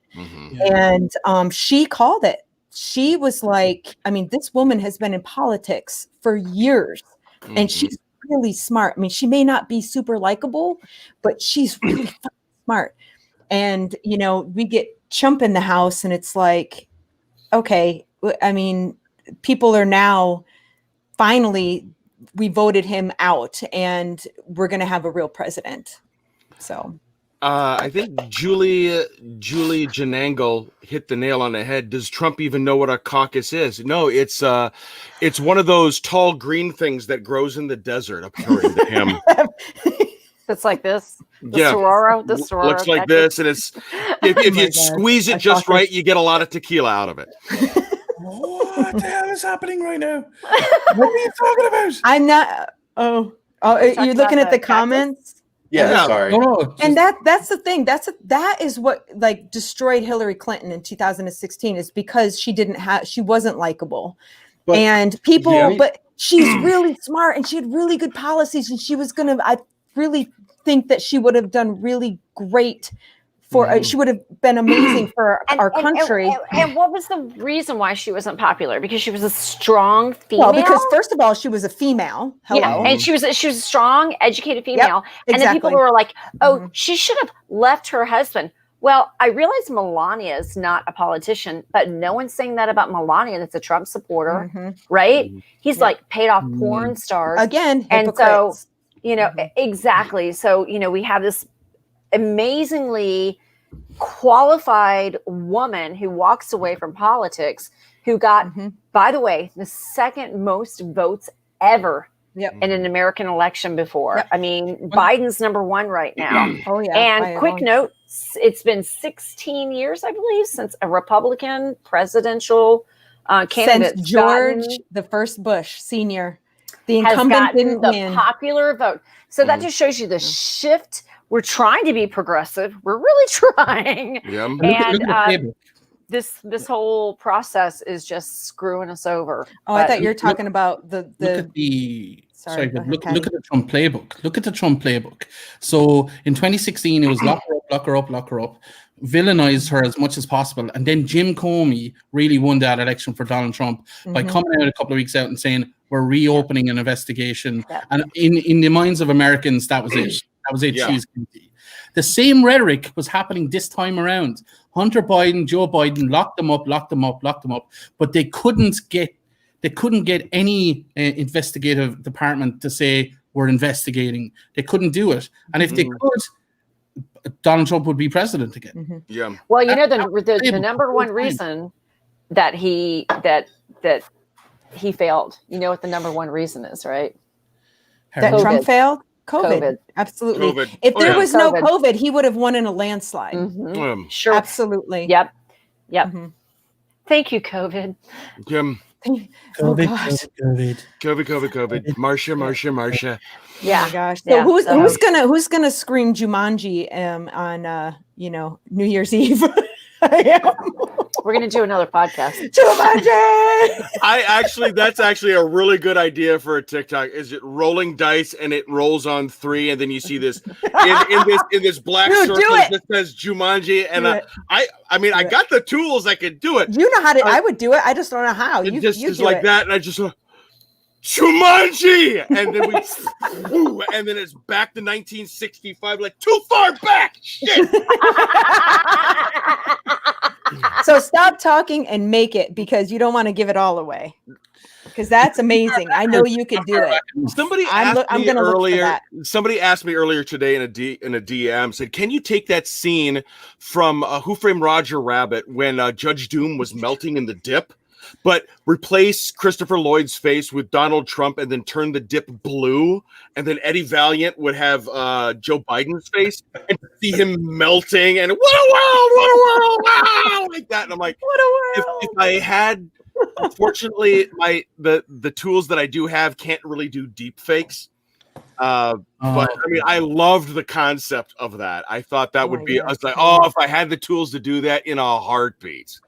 And she called it. She was like, I mean, this woman has been in politics for years, and she's really smart. I mean, she may not be super likable, but she's really smart. And, we get Trump in the house and it's like, okay, I mean, people are now finally, we voted him out and we're going to have a real president. So I think Julie Janangle hit the nail on the head. Does Trump even know what a caucus is? No, it's one of those tall green things that grows in the desert, according to him. It's like this. The Yeah. Sororo Looks like this, and it's if you squeeze it just right, you get a lot of tequila out of it. What the hell is happening right now? What are you talking about? I'm not. Oh, you're looking at the comments. Yeah, sorry. No, And that's the thing. That is what like destroyed Hillary Clinton in 2016 is because she wasn't likable. But- And people, Yeah. but she's really smart and she had really good policies and I really think that she would have done really great she would have been amazing for our country. And what was the reason why she wasn't popular? Because she was a strong female. Well, because first of all, she was a female. Hello. Yeah, and she was a strong, educated female. And then people exactly. were like, "Oh, she should have left her husband." Well, I realize Melania is not a politician, but no one's saying that about Melania. That's a Trump supporter, right? He's like paid off porn stars again, and so hypocrites. exactly. So we have this amazingly qualified woman who walks away from politics, who got, by the way, the second most votes ever in an American election before. I mean, Biden's number one right now. Oh yeah. And quick note, it's been 16 years, I believe, since a Republican presidential candidate, since George the First Bush Senior, the incumbent didn't win. Popular vote. So that just shows you the shift. We're trying to be progressive. We're really trying. Yeah. And this whole process is just screwing us over. Oh, I thought you were talking about the look at the Trump playbook. Look at the Trump playbook. So in 2016, it was lock her up, villainize her as much as possible. And then Jim Comey really won that election for Donald Trump by coming out a couple of weeks out and saying, we're reopening an investigation. And in the minds of Americans, that was it. That was it. She's guilty. The same rhetoric was happening this time around. Hunter Biden, Joe Biden locked them up, but they couldn't get any investigative department to say we're investigating. They couldn't do it, and if they could, Donald Trump would be president again. Yeah. Well, the number one reason that he failed. You know what the number one reason is, right? That COVID. Trump failed? COVID. Absolutely. COVID. If there was no COVID, he would have won in a landslide. Sure. Absolutely. Yep. Thank you, COVID. Jim. COVID. Marsha. Yeah. Oh my gosh. So who's gonna scream Jumanji on New Year's Eve? We're gonna do another podcast. Jumanji! That's actually a really good idea for a TikTok. Is it rolling dice and it rolls on 3, and then you see this in this black circle that says Jumanji, and I mean I got the tools, I could do it. You know how to? I would do it. I just don't know how. You just like that, and I just Jumanji, and then and then it's back to 1965, like too far back. Shit. So stop talking and make it, because you don't want to give it all away. Because that's amazing. I know you could do it. Somebody asked me earlier today in a DM, said, "Can you take that scene from Who Framed Roger Rabbit when Judge Doom was melting in the dip, but replace Christopher Lloyd's face with Donald Trump and then turn the dip blue, and then Eddie Valiant would have Joe Biden's face and see him melting, and what a world, wow, like that." And I'm like, what a world. If I had, unfortunately, the tools that I do have can't really do deep fakes. But I mean, I loved the concept of that. I thought that would be, I was like, if I had the tools to do that in a heartbeat.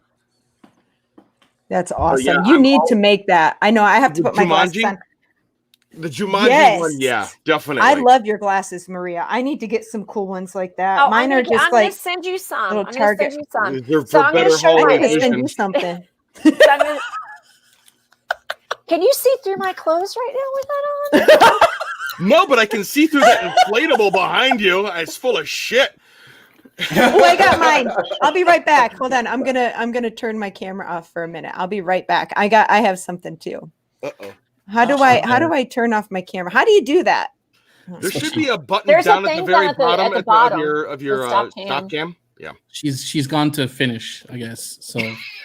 That's awesome. You need to make that. I know I have to put my glasses on. The Jumanji one, yeah, definitely. I love your glasses, Maria. I need to get some cool ones like that. Mine are just I'm gonna send you some. I'm gonna send you some. They're so I'm gonna show I you. need to send you something. Can you see through my clothes right now with that on? No, but I can see through that inflatable behind you. It's full of shit. Oh, I got mine. I'll be right back. Hold on. I'm gonna turn my camera off for a minute. I'll be right back. I have something too. Uh-oh. How do I turn off my camera? How do you do that? There should be a button down at the very bottom of your stop cam. Yeah. She's gone to finish, I guess. So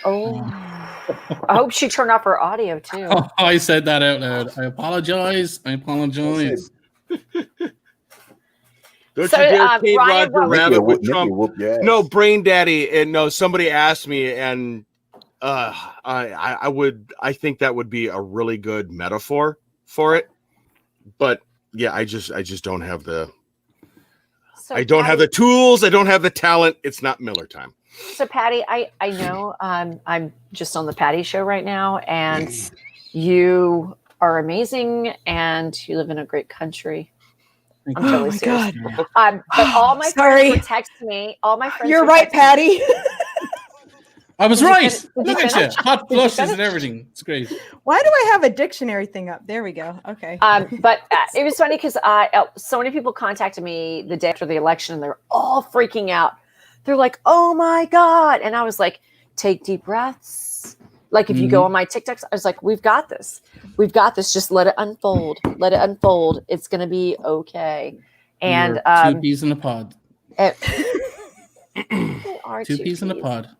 I hope she turned off her audio too. Oh, I said that out loud. I apologize. Don't you dare Kate Roger Rabbit with Trump. No, Brain Daddy, and no, somebody asked me, and I think that would be a really good metaphor for it. But yeah, I just don't have the So I don't have the tools. I don't have the talent. It's not Miller time. So Patty, I know I'm just on the Patty show right now, and you are amazing, and you live in a great country. I'm totally serious. But all my friends were texting me. All my friends. You're right, Patty. I was right. Look at you. Finish? Hot flushes and everything. It's great. Why do I have a dictionary thing up? There we go. Okay. But it was funny because so many people contacted me the day after the election, and they're all freaking out. They're like, "Oh my God!" And I was like, "Take deep breaths." Like if you go on my TikToks, I was like, "We've got this. We've got this. Just let it unfold. Let it unfold. It's gonna be okay." And two peas in a pod. Two peas in a pod.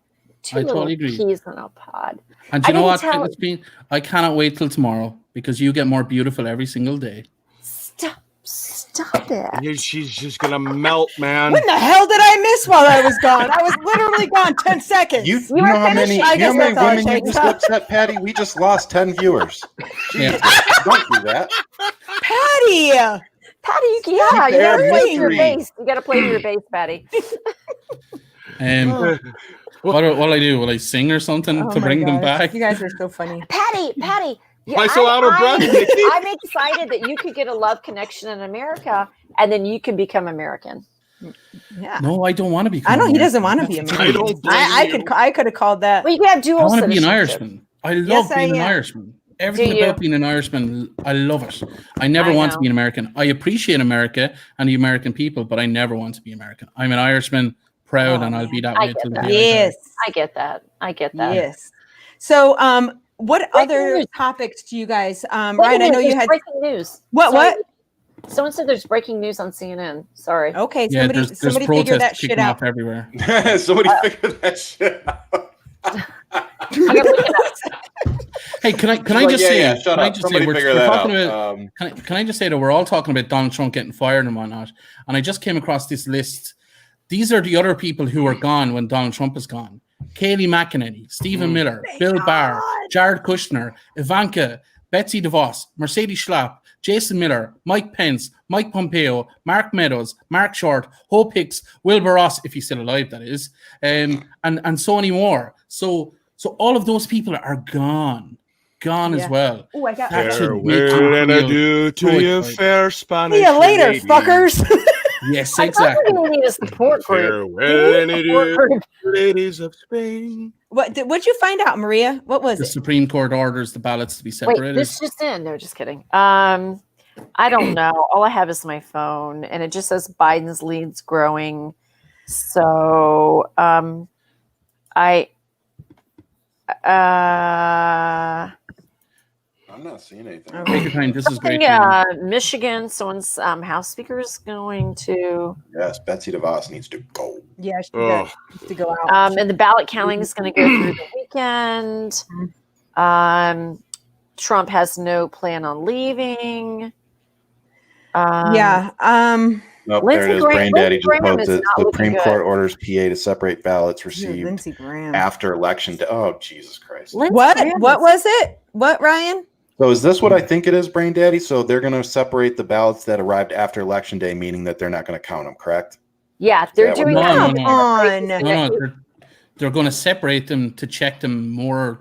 I totally agree. Peas in a pod. And you know what, Fitness Queen? I cannot wait till tomorrow because you get more beautiful every single day. Stop it. She's just gonna melt, man. When the hell did I miss while I was gone? I was literally gone 10 seconds. You know how many women you just upset, Patty? We just lost 10 viewers. Jeez, don't do that. Patty, you gotta play to your base. You gotta play to your base, Patty. What will I do? Will I sing or something to bring them back? You guys are so funny. Patty. Yeah, I'm so out of breath. I'm excited that you could get a love connection in America, and then you can become American. Yeah. No, I don't want to be. I know he doesn't want to be American. I could have called that. Well, you can have dual. I want to be an Irishman. I love being an Irishman. Everything about being an Irishman, I love it. I never want to be an American. I appreciate America and the American people, but I never want to be American. I'm an Irishman, proud, and I'll be that way till the day. Yes, I get that. Yes. So, what other topics do you guys, Ryan? I know you had breaking news. What? Someone said there's breaking news on CNN. Sorry. Okay, there's figure that shit out everywhere. Somebody figure that shit out. Hey, can I just say? Shut up. Somebody figure that out. Can I just say that we're all talking about Donald Trump getting fired and whatnot, and I just came across this list. These are the other people who are gone when Donald Trump is gone. Kayleigh McEnany, Stephen Miller, Bill Barr, Jared Kushner, Ivanka, Betsy DeVos, Mercedes Schlapp, Jason Miller, Mike Pence, Mike Pompeo, Mark Meadows, Mark Short, Hope Hicks, Wilbur Ross, if he's still alive, that is, and so many more. So all of those people are gone as well. Oh, I got that. Farewell and adieu to your fair Spanish. See you later, lady. fuckers. Yes, exactly. We need a support group. Farewell and adieu, ladies of Spain. What'd you find out, Maria? What was the it? Supreme Court orders the ballots to be separated. Wait, this just in. No, just kidding. I don't know. All I have is my phone, and it just says Biden's lead's growing. So, I'm not seeing anything. Take your time. This is great. Michigan, someone's House Speaker is going to. Yes, Betsy DeVos needs to go. Yeah, she needs to go out. And the ballot counting is going to go through the weekend. Trump has no plan on leaving. Nope, there it is. Brain Daddy just posted Supreme Court orders PA to separate ballots received after election day. Oh, Jesus Christ. What was it? What, Ryan? So is this what I think it is, Brain Daddy? So they're going to separate the ballots that arrived after election day, meaning that they're not going to count them, correct? Yeah, they're doing that. No, they're going to separate them to check them more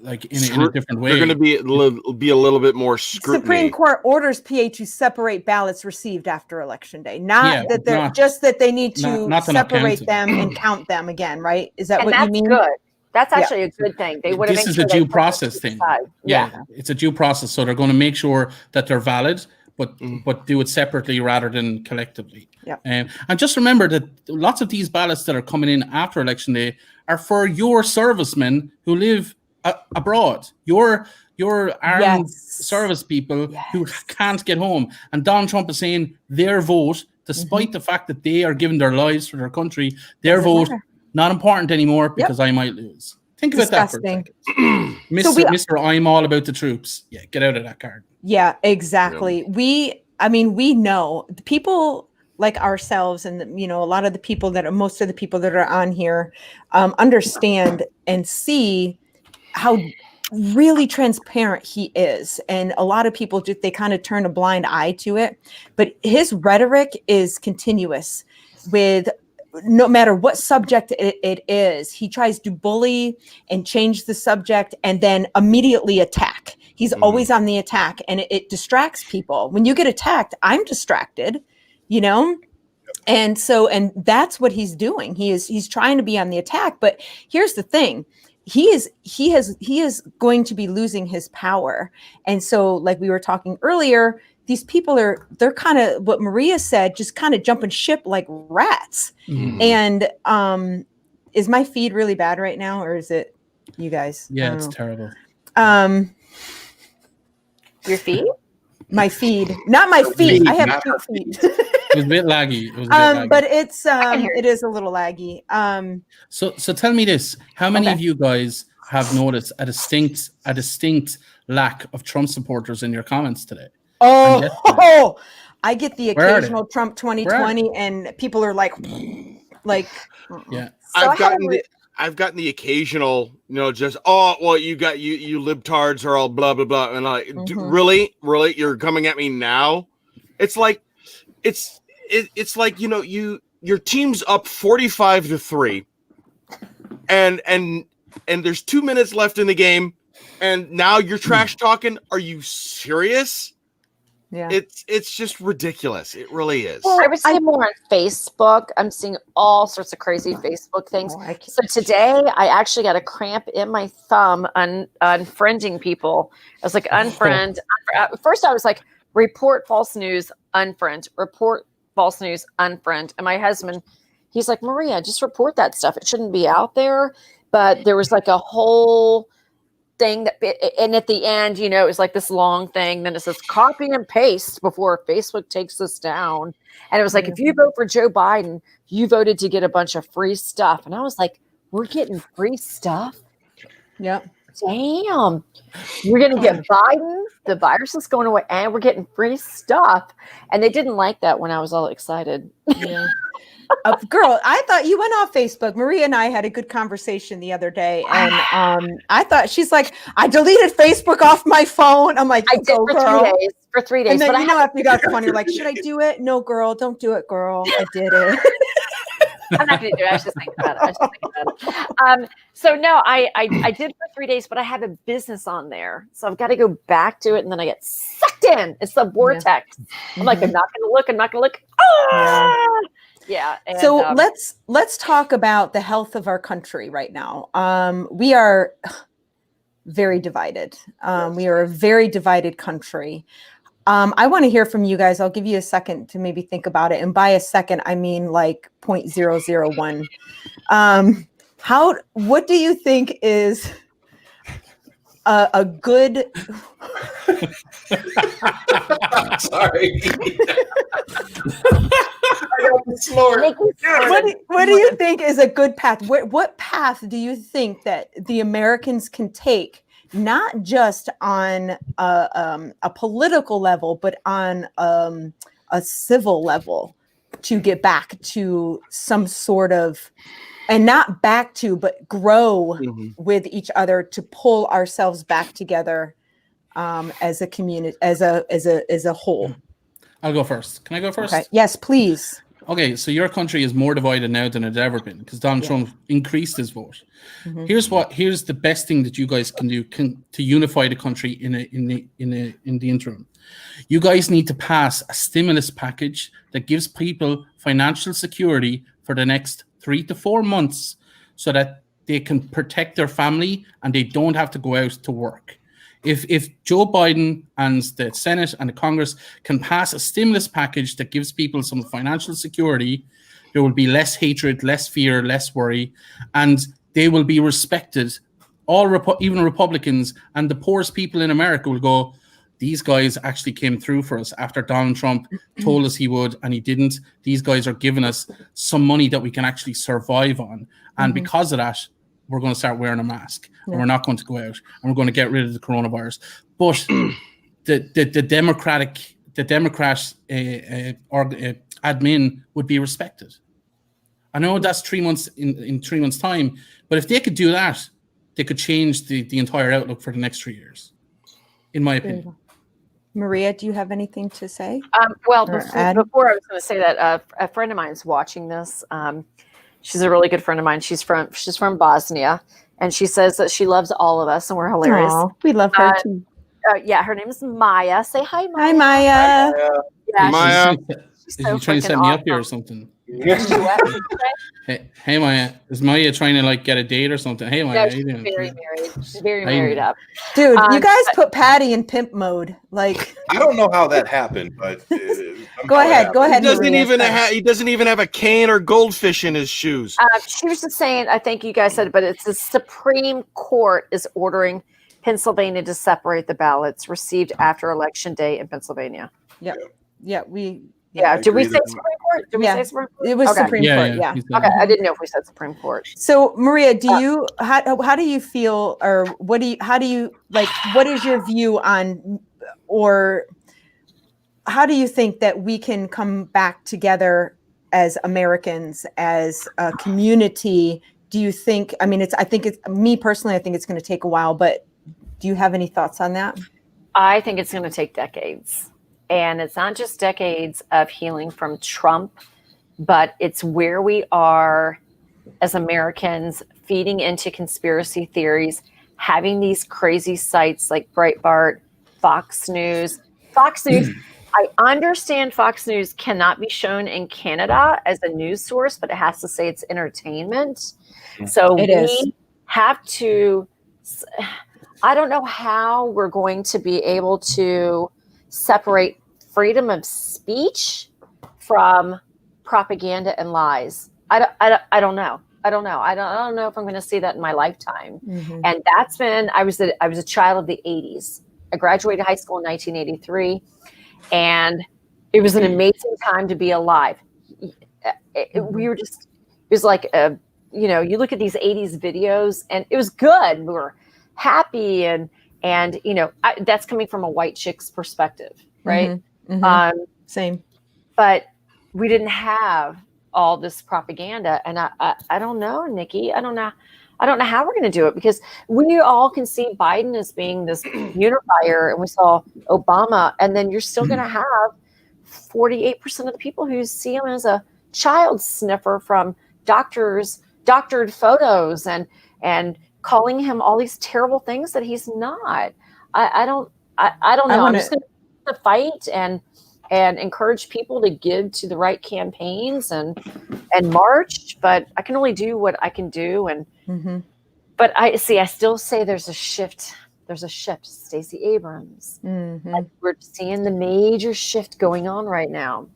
like in a different way. They're going to be a little bit more scrutiny. Supreme Court orders PA to separate ballots received after election day. That they need to separate them and count them again, right? Is that what you mean? That's good. That's actually a good thing. They would have. This is a due process thing. Yeah, it's a due process. So they're going to make sure that they're valid, but do it separately rather than collectively. Yeah. And just remember that lots of these ballots that are coming in after election day are for your servicemen who live abroad. Your armed service people who can't get home. And Donald Trump is saying their vote, despite the fact that they are giving their lives for their country, their vote not important anymore because I might lose. Think about that for a second. Mr. I'm all about the troops. Yeah, get out of that card. Yeah, exactly. Yeah. We know the people like ourselves and a lot of the people most of the people that are on here understand and see how really transparent he is. And a lot of people just, they kind of turn a blind eye to it. But his rhetoric is continuous with no matter what subject it is. He tries to bully and change the subject and then immediately attack. He's always on the attack, and it distracts people. When you get attacked, I'm distracted, you know? And that's what he's doing. He's trying to be on the attack. But here's the thing. He is going to be losing his power. And so, like we were talking earlier, these people they're kind of what Maria said, just kind of jumping ship like rats. And is my feed really bad right now, or is it you guys? Yeah, it's terrible. Your feed? My feed, not my feet. I have two feet. It was a bit laggy. It was a bit laggy. But it is a little laggy. So tell me this: how many of you guys have noticed a distinct lack of Trump supporters in your comments today? Oh, I get the occasional Trump 2020, and people are like, yeah. So I've gotten the occasional, just you libtards are all blah blah blah, and I'm like, really, you're coming at me now? It's like, it's like your team's up 45-3, and there's 2 minutes left in the game, and now you're trash talking. Are you serious? Yeah, it's just ridiculous. It really is. I was seeing more on Facebook. I'm seeing all sorts of crazy Facebook things. So today, I actually got a cramp in my thumb unfriending people. I was like, unfriend. First, I was like, report false news, unfriend. Report false news, unfriend. And my husband, he's like, Maria, just report that stuff. It shouldn't be out there. But there was like a whole thing and at the end, it was like this long thing. Then it says copy and paste before Facebook takes this down. And it was like, if you vote for Joe Biden, you voted to get a bunch of free stuff. And I was like, we're getting free stuff? Yep. Damn. We're going to get Biden. The virus is going away and we're getting free stuff. And they didn't like that when I was all excited. Yeah. Girl, I thought you went off Facebook. Maria and I had a good conversation the other day, and I thought she's like, I deleted Facebook off my phone. I'm like, I did for girl. 3 days. For 3 days, and then but after you got funny, you're like, should I do it? No, girl, don't do it, girl. I did it. I'm not going to do it. I was just thinking about it. So no, I did for 3 days, but I have a business on there, so I've got to go back to it, and then I get sucked in. It's the vortex. I'm like, I'm not going to look. Ah! Yeah. And, so let's talk about the health of our country right now. We are very divided. We are a very divided country. I want to hear from you guys. I'll give you a second to maybe think about it. And by a second, I mean like 0.001. What do you think is a good... Sorry. What do you think is a good path? What path do you think that the Americans can take, not just on a political level, but on a civil level, to get back to some sort of, and not back to, but grow with each other, to pull ourselves back together as a community, as a whole? I'll go first. Can I go first? Okay. Yes, please. Okay, so your country is more divided now than it's ever been because Donald Trump increased his vote. Here's the best thing that you guys can do to unify the country in the interim. You guys need to pass a stimulus package that gives people financial security for the next 3 to 4 months so that they can protect their family and they don't have to go out to work. If Joe Biden and the Senate and the Congress can pass a stimulus package that gives people some financial security, there will be less hatred, less fear, less worry, and they will be respected. Even Republicans and the poorest people in America will go, these guys actually came through for us after Donald Trump told us he would, and he didn't. These guys are giving us some money that we can actually survive on. And because of that, we're going to start wearing a mask, and we're not going to go out, and we're going to get rid of the coronavirus. But the Democrat admin would be respected. I know that's 3 months in 3 months' time, but if they could do that, they could change the entire outlook for the next 3 years, in my opinion. Maria, do you have anything to say? Well, Or add? before I was going to say that a friend of mine is watching this. She's a really good friend of mine. She's from Bosnia, and she says that she loves all of us and we're hilarious. Aw, we love her too. Yeah, her name is Maya. Say hi, Maya. Hi, Maya. Yeah, Maya. she's Is so you trying to set freaking me up here or awesome. something? No, Hey, Maya. Is Maya trying to like get a date or something? Hey, Maya, how she's you doing? very married. She's very How you married doing? up. Dude, you guys but- put Patty in pimp mode. Like, I don't know how that happened, but go ahead. Go He ahead, doesn't Maria. even he doesn't even have a cane or goldfish in his shoes. She was just saying, I think you guys said, but it's the Supreme Court is ordering Pennsylvania to separate the ballots received after Election Day in Pennsylvania. Yeah. Yeah, Yeah. Did we agree say that- Supreme Court? Did we Yeah. say Supreme Court? it was Okay. Supreme Court. Yeah. he's done. Okay. I didn't know if we said Supreme Court. So, Maria, do you how do you feel, or what do you like? What is your view on, or how do you think that we can come back together as Americans, as a community? Do you think? I mean, I think it's me personally. I think it's going to take a while, but do you have any thoughts on that? I think it's going to take decades. And it's not just decades of healing from Trump, but it's where we are as Americans feeding into conspiracy theories, having these crazy sites like Breitbart, Fox News. I understand Fox News cannot be shown in Canada as a news source, but it has to say it's entertainment. So we have to, I don't know how we're going to be able to separate freedom of speech from propaganda and lies. I don't know. I don't know. I don't know if I'm going to see that in my lifetime. Mm-hmm. And that's been, I was a child of the 80s. I graduated high school in 1983, and it was an amazing time to be alive. We were just, it was like, you look at these 80s videos and it was good. We were happy and that's coming from a white chick's perspective, right? Mm-hmm. Mm-hmm. Same. But we didn't have all this propaganda, and I don't know, Nikki. I don't know how we're going to do it, because we all can see Biden as being this unifier, and we saw Obama, and then you're still going to have 48% of the people who see him as a child sniffer from doctored photos and calling him all these terrible things that he's not. I don't know. I'm just going to fight and encourage people to give to the right campaigns and march, but I can only do what I can do. And but I still say there's a shift. Stacey Abrams. Like, we're seeing the major shift going on right now.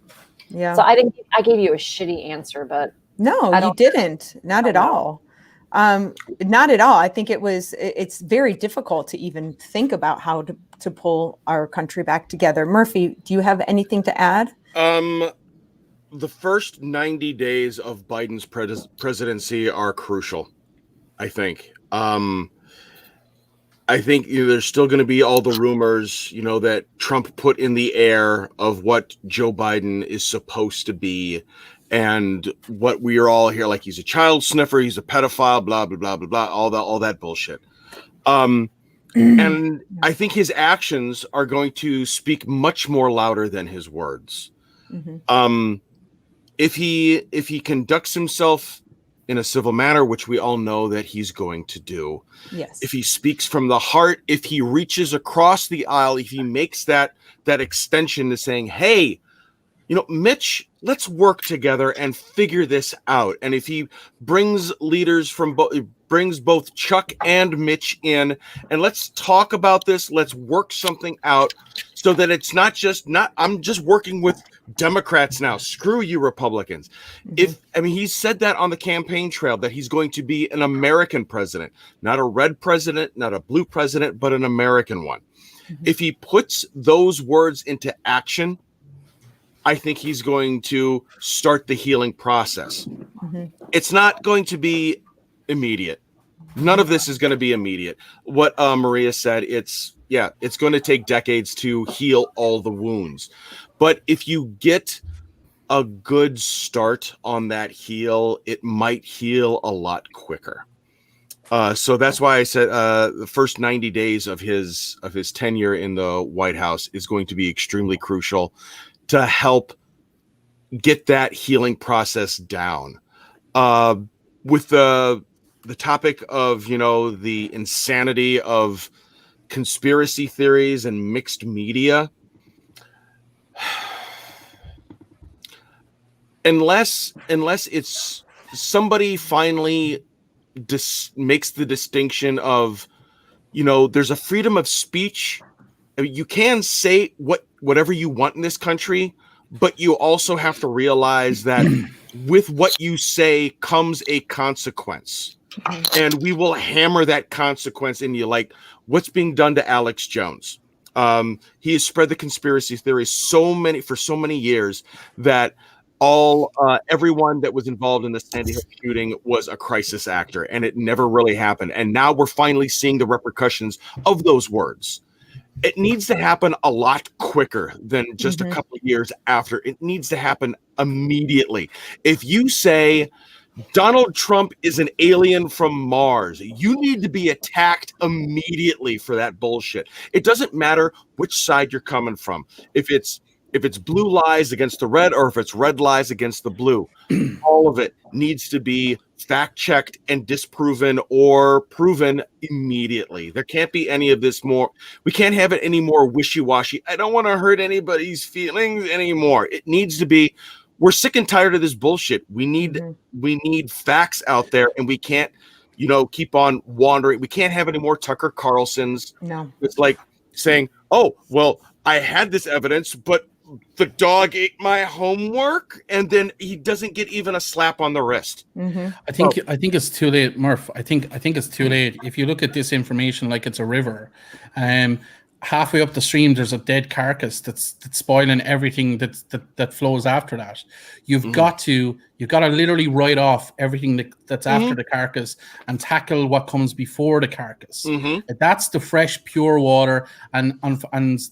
Yeah. So I gave you a shitty answer, but no, you didn't. Not at all. Not at all. I think it's very difficult to even think about how to pull our country back together. Murphy, do you have anything to add? The first 90 days of Biden's presidency are crucial, I think. I think there's still going to be all the rumors, that Trump put in the air of what Joe Biden is supposed to be, and what we are all here, like he's a child sniffer, he's a pedophile, blah blah blah blah blah, all that bullshit. And I think his actions are going to speak much more louder than his words. If he conducts himself in a civil manner, which we all know that he's going to do. Yes. If he speaks from the heart, if he reaches across the aisle, if he makes that extension to saying, hey, Mitch, let's work together and figure this out. And if he brings leaders brings both Chuck and Mitch in, and let's talk about this, let's work something out so that it's not I'm just working with Democrats now. Screw you, Republicans. He said that on the campaign trail, that he's going to be an American president, not a red president, not a blue president, but an American one. If he puts those words into action, I think he's going to start the healing process. It's not going to be immediate. None of this is going to be immediate. What Maria said, it's going to take decades to heal all the wounds. But if you get a good start on that heal, it might heal a lot quicker. So that's why I said the first 90 days of his tenure in the White House is going to be extremely crucial to help get that healing process down. With the topic of, the insanity of conspiracy theories and mixed media, unless it's somebody finally makes the distinction of, there's a freedom of speech. I mean, you can say whatever you want in this country, but you also have to realize that with what you say comes a consequence, and we will hammer that consequence in you, like what's being done to Alex Jones. He has spread the conspiracy theories for so many years that everyone that was involved in the Sandy Hook shooting was a crisis actor, and it never really happened. And now we're finally seeing the repercussions of those words. It needs to happen a lot quicker than just a couple of years after. It needs to happen immediately. If you say Donald Trump is an alien from Mars, you need to be attacked immediately for that bullshit. It doesn't matter which side you're coming from. If it's blue lies against the red, or if it's red lies against the blue, all of it needs to be fact-checked and disproven or proven immediately. There can't be any of this more. We can't have it any more wishy-washy. I don't want to hurt anybody's feelings anymore. It needs to be, we're sick and tired of this bullshit. We need facts out there, and we can't, keep on wandering. We can't have any more Tucker Carlsons. No. It's like saying, oh, well, I had this evidence, but the dog ate my homework, and then he doesn't get even a slap on the wrist. I think it's too late, Murph. I think it's too late. If you look at this information like it's a river, halfway up the stream there's a dead carcass that's spoiling everything that flows after that. You've got to literally write off everything that's after the carcass and tackle what comes before the carcass. That's the fresh, pure water, and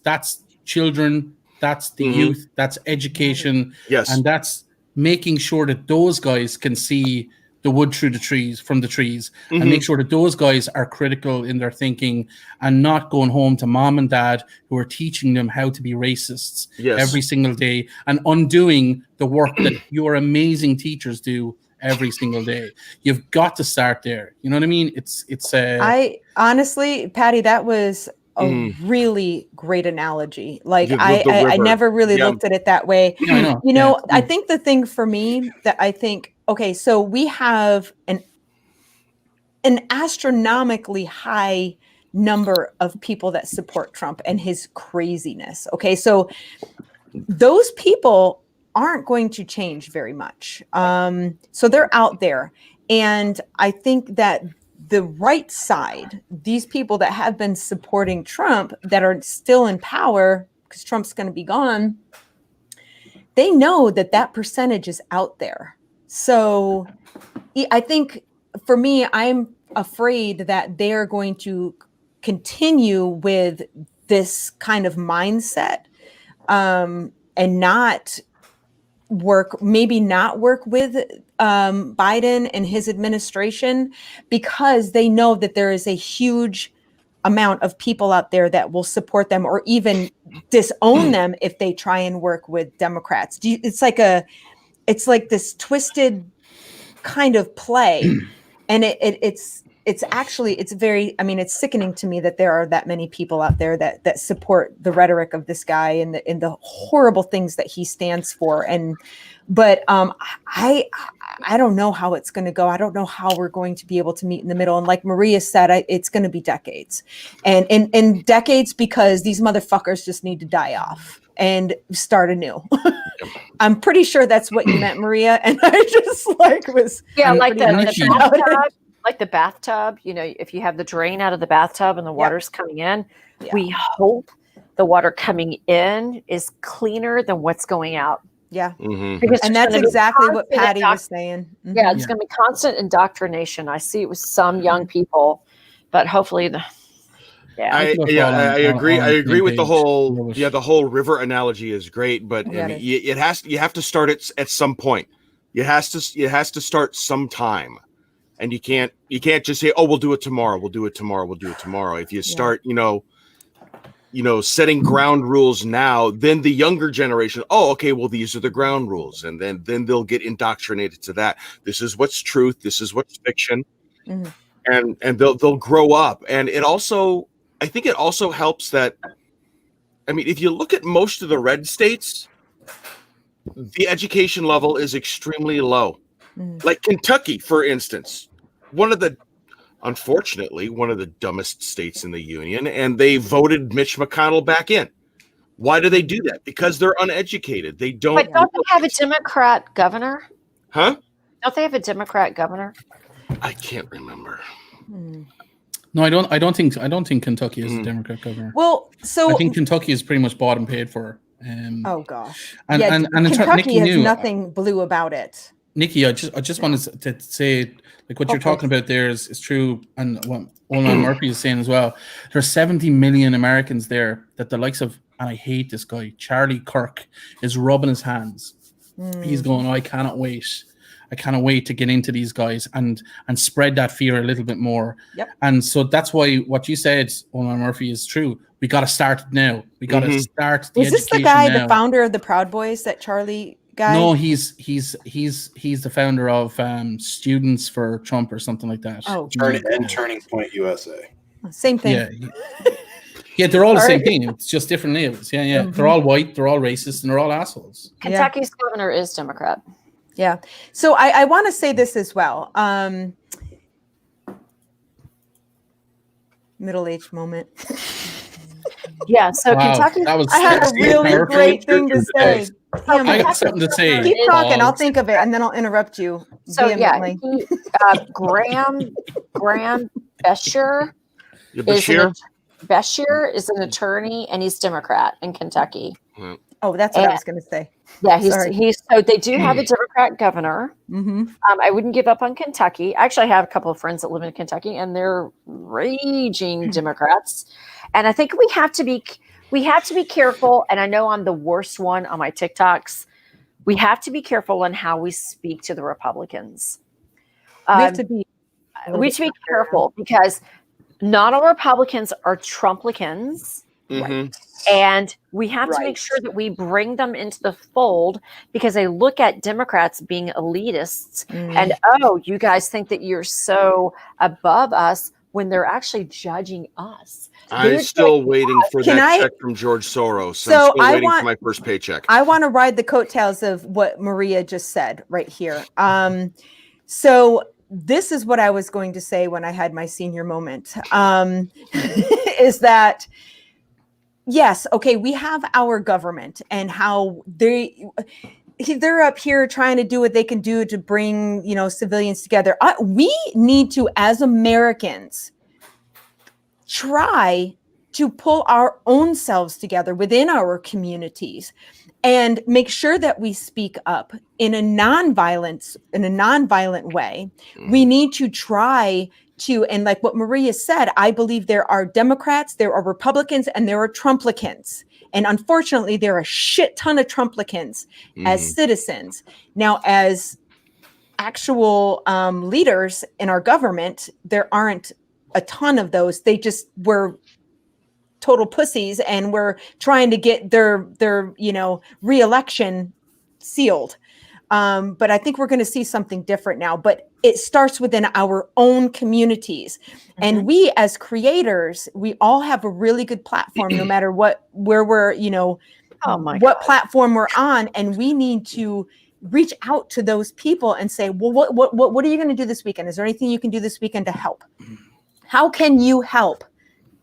that's children. That's the youth, that's education, and that's making sure that those guys can see the wood from the trees, and make sure that those guys are critical in their thinking and not going home to mom and dad who are teaching them how to be racists every single day and undoing the work that your amazing teachers do every single day. You've got to start there. You know what I mean? I honestly, Patty, that was a really great analogy. Like I never really looked at it that way. I think the thing for me that I think, okay, so we have an astronomically high number of people that support Trump and his craziness. Okay, so those people aren't going to change very much. So they're out there. And I think that the right side, these people that have been supporting Trump that are still in power because Trump's going to be gone, they know that percentage is out there. So I think for me, I'm afraid that they're going to continue with this kind of mindset and not work with Biden and his administration, because they know that there is a huge amount of people out there that will support them or even disown them if they try and work with Democrats. It's like this twisted kind of play, and it's sickening to me that there are that many people out there that support the rhetoric of this guy and the horrible things that he stands for. But I don't know how it's going to go. I don't know how we're going to be able to meet in the middle. And like Maria said, it's going to be decades and decades, because these motherfuckers just need to die off and start anew. I'm pretty sure that's what you meant, Maria. And I just like the bathtub, if you have the drain out of the bathtub and the water's coming in, we hope the water coming in is cleaner than what's going out. Yeah. And that's exactly what Patty was saying. Yeah, it's going to be constant indoctrination. I see it with some young people, but hopefully I agree with the whole river analogy is great, but you have to start at some point. You has to start sometime. And you can't just say, "Oh, we'll do it tomorrow. We'll do it tomorrow. We'll do it tomorrow." If you start, setting ground rules now, then the younger generation, "Oh, okay, well, these are the ground rules," and then they'll get indoctrinated to that. This is what's truth. This is what's fiction, and they'll grow up. And I think it also helps that. I mean, if you look at most of the red states, the education level is extremely low. Like Kentucky, for instance, unfortunately, one of the dumbest states in the union, and they voted Mitch McConnell back in. Why do they do that? Because they're uneducated. They don't. But don't they have a Democrat governor? Huh? Don't they have a Democrat governor? I can't remember. No, I don't think Kentucky is a Democrat governor. Well, so I think Kentucky is pretty much bought and paid for. Oh gosh, and Kentucky has nothing blue about it. Nikki, I just wanted to say, like, what you're talking about there is true, and what Olman Murphy is saying as well. There's 70 million Americans there that the likes of, and I hate this guy, Charlie Kirk, is rubbing his hands. He's going, I cannot wait to get into these guys and spread that fear a little bit more. Yep. And so that's why what you said, Olman Murphy, is true. We got to start now. We got to start the education now. Is this the guy, the founder of the Proud Boys, that Charlie guy? No, he's the founder of Students for Trump or something like that. Oh, Turning Point USA. Same thing. Yeah, they're all the same thing. It's just different names. Yeah. They're all white, they're all racist, and they're all assholes. Kentucky's governor is Democrat. Yeah. So I want to say this as well. Middle-aged moment. Yeah. So Kentucky. I had a really great thing to say. I got something to say. Keep talking. I'll think of it, and then I'll interrupt you. So Graham Beshear is an attorney, and he's Democrat in Kentucky. Oh, that's what I was going to say. Yeah, he's so they do have a Democrat governor. I wouldn't give up on Kentucky. Actually, I have a couple of friends that live in Kentucky, and they're raging Democrats. And I think we have to be careful. And I know I'm the worst one on my TikToks. We have to be careful on how we speak to the Republicans. We have to be careful because not all Republicans are Trumplicans. Right. And we have to make sure that we bring them into the fold because they look at Democrats being elitists and, you guys think that you're so above us when they're actually judging us. I'm still waiting for that check from George Soros. So I'm still waiting for my first paycheck. I want to ride the coattails of what Maria just said right here. So this is what I was going to say when I had my senior moment, is that yes, okay, we have our government and how they're up here trying to do what they can do to bring, civilians together. We need to, as Americans, try to pull our own selves together within our communities and make sure that we speak up in a non-violent way. We need to try to, and like what Maria said, I believe there are Democrats, there are Republicans, and there are Trumplicans. And unfortunately, there are a shit ton of Trumplicans as citizens. Now, as actual leaders in our government, there aren't a ton of those. They just were total pussies and were trying to get their re-election sealed. But I think we're going to see something different now. But it starts within our own communities. And we as creators, we all have a really good platform, no matter where we're, what platform we're on. And we need to reach out to those people and say, well, what are you going to do this weekend? Is there anything you can do this weekend to help? How can you help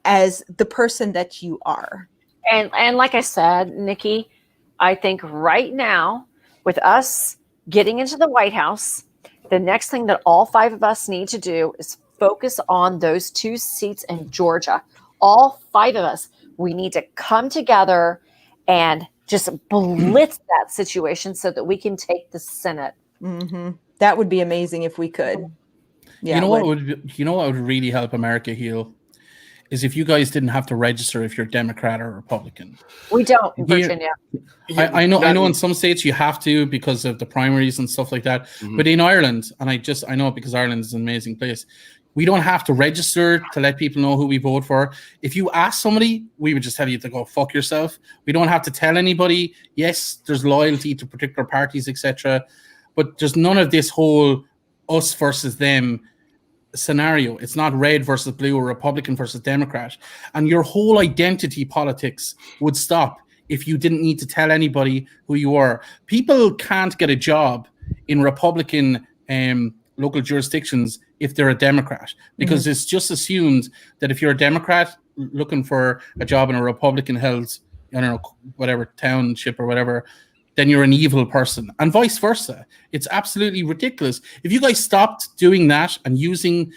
as the person that you are? And like I said, Nikki, I think right now with us getting into the White House, the next thing that all 5 of us need to do is focus on those 2 seats in Georgia. All 5 of us, we need to come together and just blitz that situation so that we can take the Senate. That would be amazing if we could. Yeah, what would really help America heal is if you guys didn't have to register if you're Democrat or Republican. We don't in Here- Virginia. I know in some states you have to because of the primaries and stuff like that. But in Ireland, and I know it because Ireland is an amazing place, we don't have to register to let people know who we vote for. If you ask somebody, we would just tell you to go fuck yourself. We don't have to tell anybody. Yes, there's loyalty to particular parties, etc. But there's none of this whole us versus them scenario. It's not red versus blue or Republican versus Democrat. And your whole identity politics would stop if you didn't need to tell anybody who you are. People can't get a job in Republican local jurisdictions if they're a Democrat, because it's just assumed that if you're a Democrat looking for a job in a Republican held, I don't know, whatever township or whatever, then you're an evil person, and vice versa. It's absolutely ridiculous. If you guys stopped doing that and using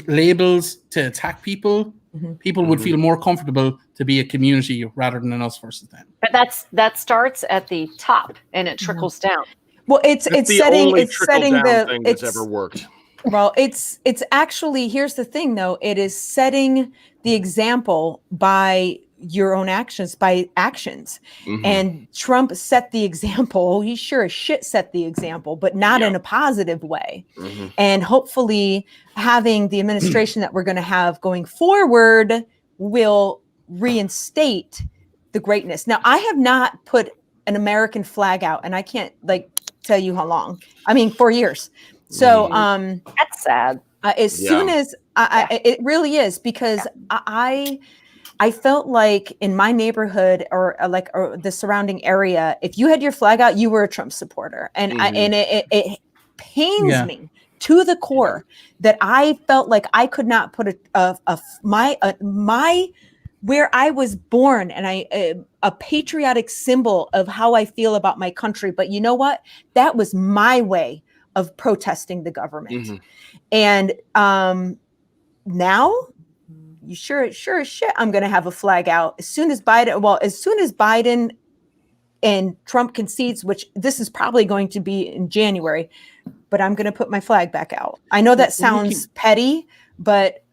labels to attack people, people would feel more comfortable to be a community rather than an us versus them. But that starts at the top and it trickles down. Well, it's the setting only it's setting trickle-down the thing that's it's ever worked. well, it's actually, here's the thing though, it is setting the example by your own actions, by actions. And Trump set the example. He sure as shit set the example, but not in a positive way. And hopefully having the administration that we're going to have going forward will reinstate the greatness. Now, I have not put an American flag out, and I can't tell you how long. I mean, 4 years. So that's sad. Soon as it really is, because I felt like in my neighborhood or the surrounding area, if you had your flag out, you were a Trump supporter, and it pains me to the core that I felt like I could not put my where I was born and a patriotic symbol of how I feel about my country. But you know what? That was my way of protesting the government. And now, you sure as shit, I'm going to have a flag out as soon as Biden and Trump concedes, which this is probably going to be in January, but I'm going to put my flag back out. I know that sounds petty, but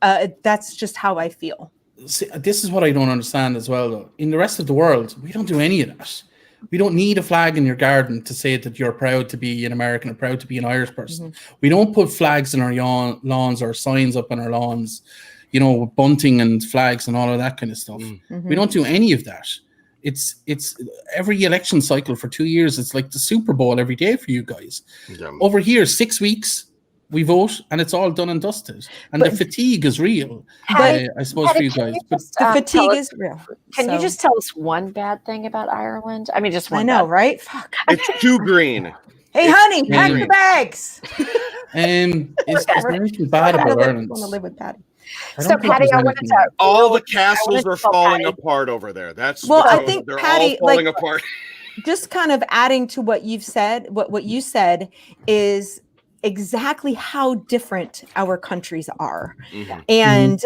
that's just how I feel. See, this is what I don't understand as well, though. In the rest of the world, we don't do any of that. We don't need a flag in your garden to say that you're proud to be an American or proud to be an Irish person. We don't put flags in our lawns or signs up on our lawns, you know, bunting and flags and all of that kind of stuff. We don't do any of that. It's every election cycle for 2 years. It's like the Super Bowl every day for you guys. Over here, 6 weeks, we vote and it's all done and dusted. And the fatigue is real, I suppose, for you guys. But the fatigue is real. Can you just tell us one bad thing about Ireland? I mean, just one. I know, right? Fuck. It's too green. Hey, honey, pack the bags. Is there anything bad about Ireland? I want to live with Patty. So, Patty, I want to talk. All the castles are falling apart over there. That's I think they're Patty, all falling apart. Just kind of adding to what you've said, what you said is exactly how different our countries are. And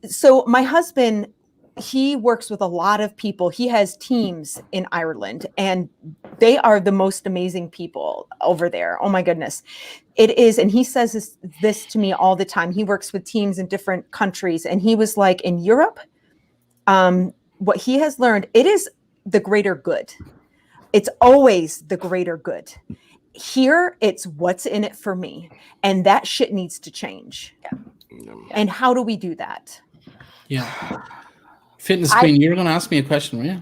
so my husband, he works with a lot of people. He has teams in Ireland, and they are the most amazing people over there. Oh my goodness. It is. And he says this to me all the time. He works with teams in different countries. And he was like, in Europe, what he has learned, it is the greater good. It's always the greater good. Here, it's what's in it for me. And that shit needs to change. And how do we do that? Yeah. Fitness Queen, you were going to ask me a question, were you?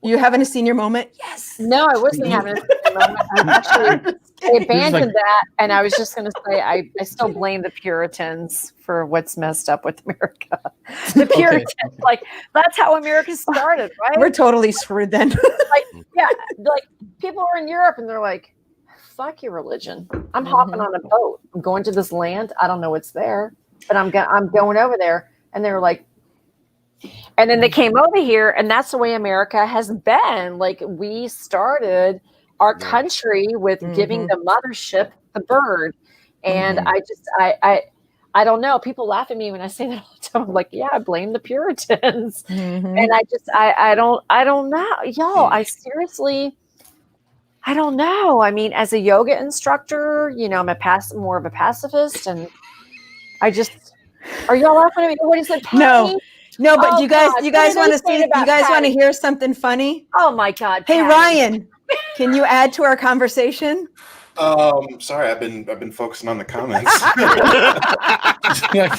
You having a senior moment? Yes. No, I wasn't having a senior moment. I abandoned that, and I was just going to say I still blame the Puritans for what's messed up with America. The Puritans, that's how America started, right? We're totally screwed then. People are in Europe, and they're like, "Fuck your religion! I'm hopping on a boat. I'm going to this land. I don't know what's there, but I'm going over there." And they were like. And then they came over here, and that's the way America has been. Like, we started our country with giving the mothership the bird. And I don't know. People laugh at me when I say that all the time. I'm like, yeah, I blame the Puritans. And I don't know. Y'all, I seriously, I don't know. I mean, as a yoga instructor, you know, I'm more of a pacifist, and Are y'all laughing at me? What is it? No, but Oh, you guys God. want to What are they saying see? You about guys want to Patty? hear something funny? Oh my God. Hey, Patty. Ryan, can you add to our conversation? Sorry, I've been focusing on the comments. Oh my God.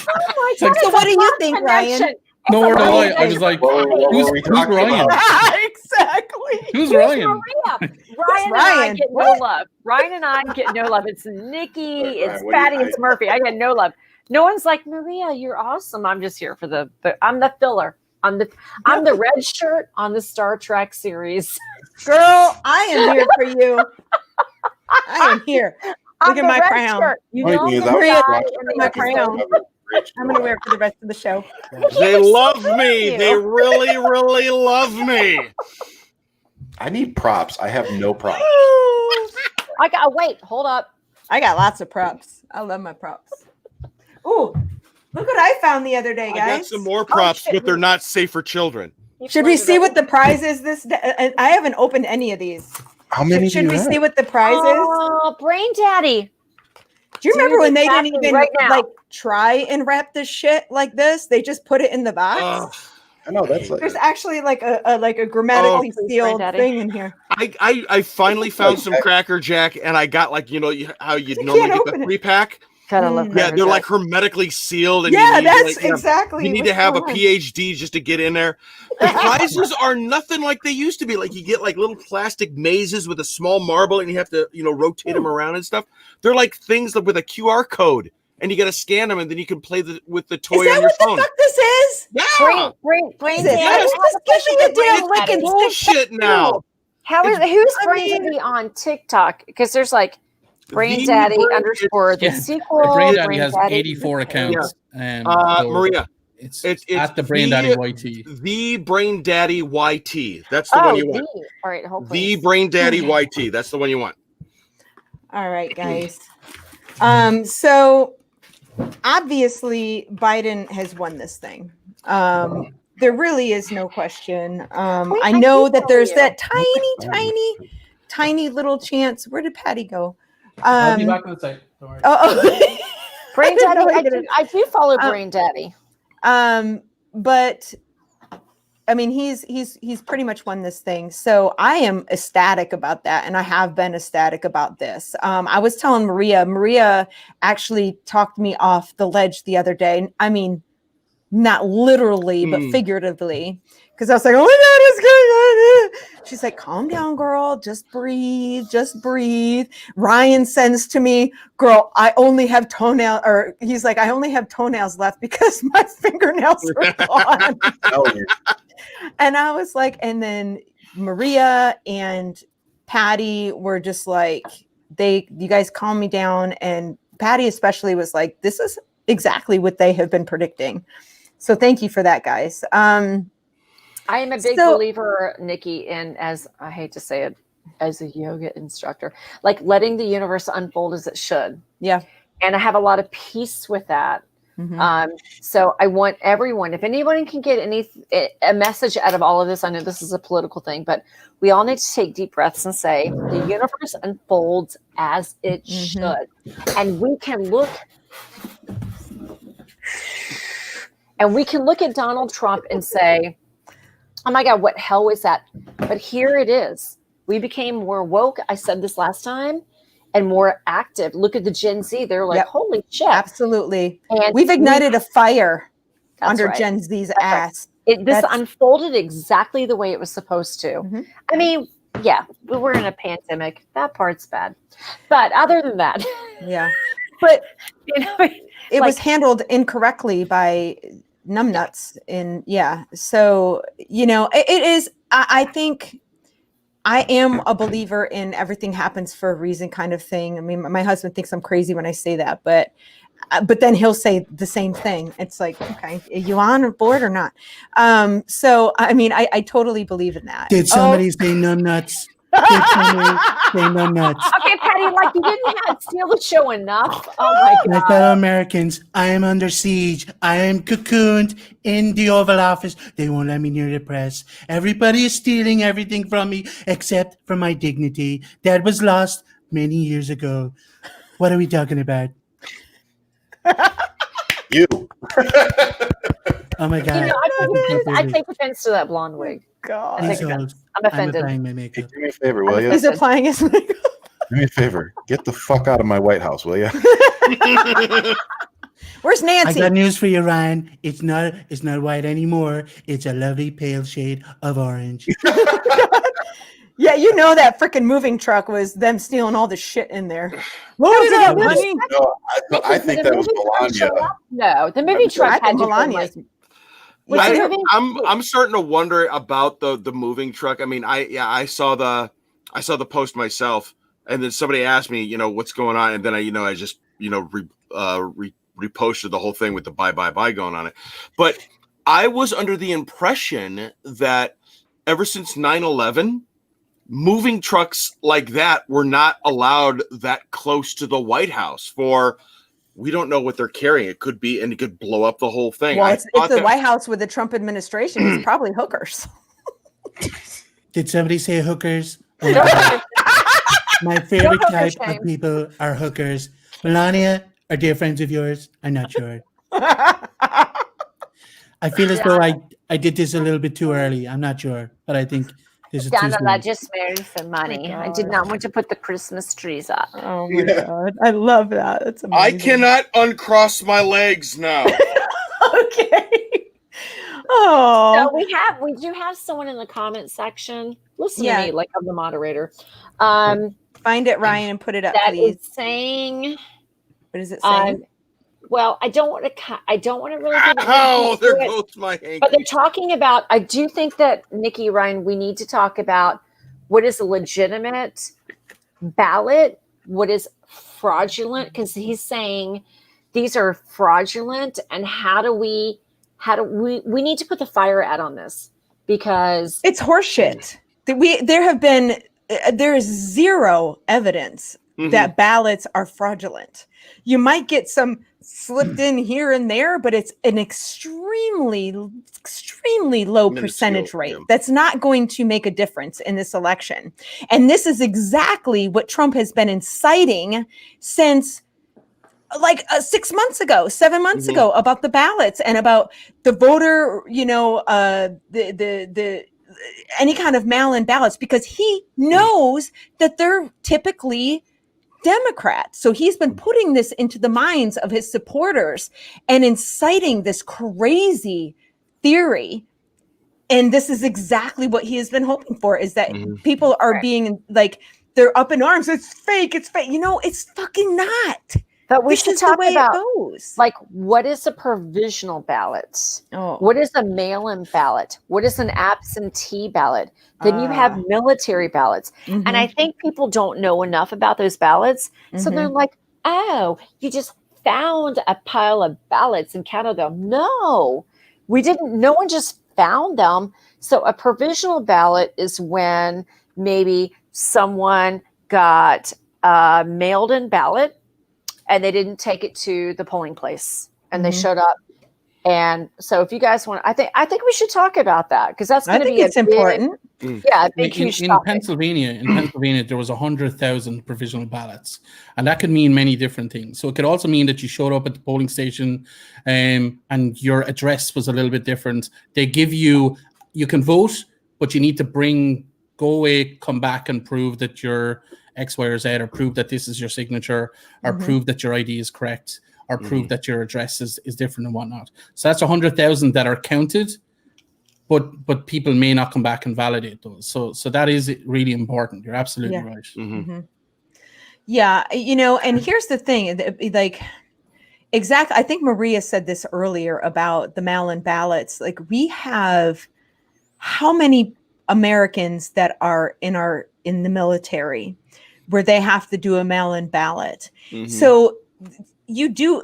So what do you think, connection. Ryan? No word of lie. I amazing. was like, What who's were we talking Ryan? about? Exactly. Who's Ryan? Maria? Ryan and I Ryan? get no love. Ryan and I get no love. It's Nikki, it's Ryan, what do you- Patty, it's Murphy. I get no love. No one's like, Maria, you're awesome. I'm just here for the I'm the filler. I'm the red shirt on the Star Trek series. Girl, I am here for you. I am here. Look at my crown. Shirt. You Funny know, thing is, the I was guy watching in the my episode crown. of it. I'm going to wear it for the rest of the show. They we're so love proud me. of They you. really, really love me. I need props. I have no props. I got wait, hold up. I got lots of props. I love my props. Ooh, look what I found the other day, I guys. got some more props, shit. but they're not safe for children. Should we see what the prize is this day? I haven't opened any of these. How many Should do you we have? see what the prize is? Oh, Brain Daddy. Do you remember Dude, when they it's didn't happening even right now. like try and wrap this shit like this? They just put it in the box. Ugh. I know that's like There's actually like a grammatically please, sealed Granddaddy. thing in here. I finally found some Cracker Jack, and I got like how you'd You normally can't get the open it. 3-pack. Gotta love Yeah, Cracker they're Jack. like hermetically sealed, and Yeah, you need that's to, like, exactly you need what's to have a going on. PhD just to get in there. The prizes are nothing like they used to be. Like you get like little plastic mazes with a small marble, and you have to rotate them around and stuff. They're like things with a QR code, and you got to scan them, and then you can play with the toy Is that on your what the phone. fuck this is? Yeah, Brain Jesus, Daddy. I was just giving you a damn lick and bullshit now. How is It's- who's I Brain mean- Daddy on TikTok? Because there's like Brain The Daddy Brain- underscore the Yeah, sequel. Brain Daddy Brain has Daddy. 84 accounts. Maria, it's it's at the Brain Daddy YT. The Brain Daddy YT. That's the one Oh, you want. all right, hold The please. Brain Daddy YT. That's the one you want. All right, guys. So obviously Biden has won this thing. There really is no question. I know that there's that tiny little chance. Where did Patty go? I'll be back in a sec. Don't worry. Oh, Brain Daddy. No, I I didn't. do follow Brain Daddy. but I mean, he's pretty much won this thing. So I am ecstatic about that, and I have been ecstatic about this. I was telling Maria actually talked me off the ledge the other day. I mean, not literally, but figuratively, because I was like, "Oh my God, what's going on?" She's like, "Calm down, girl. Just breathe. Just breathe." Ryan sends to me, "Girl, I only have he's like, I only have toenails left because my fingernails are gone." And I was like, and then Maria and Patty were just like, you guys calm me down. And Patty especially was like, this is exactly what they have been predicting. So thank you for that, guys. I am a big believer, Nikki, in, as I hate to say it, as a yoga instructor, like letting the universe unfold as it should. Yeah. And I have a lot of peace with that. Mm-hmm. So I want everyone, if anyone can get a message out of all of this, I know this is a political thing, but we all need to take deep breaths and say the universe unfolds as it should. And we can look at Donald Trump and say, oh my God, what hell was that? But here it is. We became more woke. I said this last time. And more active. Look at the Gen Z. They're like, holy shit. Absolutely. And we've ignited a fire under right. Gen Z's That's ass. Right. This unfolded exactly the way it was supposed to. I mean, yeah, we're in a pandemic. That part's bad. But other than that. Yeah. But, it was handled incorrectly by numbnuts. So, it is, I think, I am a believer in everything happens for a reason kind of thing. I mean, my husband thinks I'm crazy when I say that, but then he'll say the same thing. It's like, okay, are you on board or not? So, I mean, I totally believe in that. Did somebody say numbnuts? Did somebody say numbnuts? Okay, Patty, like you didn't have steal the show enough. Oh my God. My fellow Americans, I am under siege. I am cocooned in the Oval Office. They won't let me near the press. Everybody is stealing everything from me except for my dignity. That was lost many years ago. What are we talking about? You. Oh my God. I take offense to that blonde wig. God. I take Please hold. offense. I'm offended. applying my Hey, makeup. do me a favor, will you? He's applying his makeup. Do me a favor. Get the fuck out of my White House, will you? Where's I Nancy? got news for you, Ryan. It's not white anymore. It's a lovely pale shade of orange. Yeah, you know that freaking moving truck was them stealing all the shit in there. Load it up, honey. No, I think that was Melania. No, the movie truck I had think to go like. Melania's. Was the movie? I'm starting to wonder about the moving truck. I mean, I saw the post myself, and then somebody asked me, what's going on, and then I just reposted the whole thing with the bye going on it. But I was under the impression that ever since 9/11, moving trucks like that were not allowed that close to the White House for. We don't know what they're carrying. It could be, and it could blow up the whole thing. Well, it's the White House with the Trump administration. It's probably hookers. Did somebody say hookers? Oh my God. My favorite hooker type shame. of people are hookers. Melania, are they friends of yours? I'm not sure. I feel as though I did this a little bit too early. I'm not sure, but I think this is too Donald, I soon. just married for money. Oh I did not want to put the Christmas trees up. Oh my God. I love that. That's amazing. I cannot uncross my legs now. Okay. Oh. So we do have someone in the comment section. Listen Yeah. to me, like I'm the moderator. Find it, Ryan, and put it up, That please. is saying. What is it saying? Well, I don't want to really give it. Oh, there it, goes my hanky. But they're talking about. I do think that Nikki, Ryan, we need to talk about what is a legitimate ballot, what is fraudulent, because he's saying these are fraudulent, and how do we need to put the fire out on this, because It's horseshit. There is zero evidence that ballots are fraudulent. You might get some slipped in here and there, but it's an extremely low percentage rate. That's not going to make a difference in this election. And this is exactly what Trump has been inciting since 6 months ago, 7 months ago, about the ballots and about the voter, the any kind of mail-in ballots, because he knows that they're typically Democrat. So he's been putting this into the minds of his supporters and inciting this crazy theory. And this is exactly what he has been hoping for, is that people are being they're up in arms. It's fake. It's fake. It's fucking not. But we This should is the talk way it about goes. what is a provisional ballot? Oh. What is a mail-in ballot? What is an absentee ballot? Then you have military ballots. And I think people don't know enough about those ballots. So they're like, oh, you just found a pile of ballots and counted them. No, we didn't. No one just found them. So a provisional ballot is when maybe someone got a mailed-in ballot and they didn't take it to the polling place, and they showed up. And so, if you guys want, I think we should talk about that, because that's going to be important. Yeah, a big, huge in topic. Pennsylvania, there was 100,000 provisional ballots, and that could mean many different things. So it could also mean that you showed up at the polling station, and your address was a little bit different. They give you can vote, but you need to go away, come back, and prove that you're X, Y, or Z, or prove that this is your signature, or prove that your ID is correct, or prove that your address is different and whatnot. So that's 100,000 that are counted, but people may not come back and validate those. So that is really important. You're absolutely right. Yeah, and here's the thing, exactly. I think Maria said this earlier about the mail-in ballots. We have how many Americans that are in the military where they have to do a mail-in ballot. So do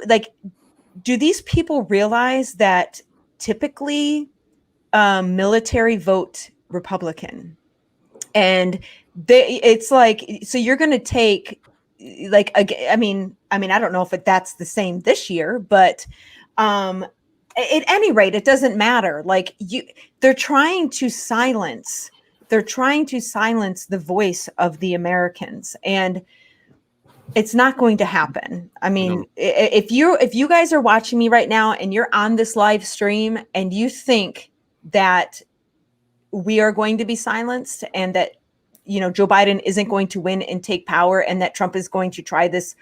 these people realize that typically military vote Republican? And so you're going to take I mean, I don't know if that's the same this year, but at any rate, it doesn't matter. They're trying to silence the voice of the Americans. And it's not going to happen. I mean, if you guys are watching me right now and you're on this live stream and you think that we are going to be silenced and that, Joe Biden isn't going to win and take power and that Trump is going to try this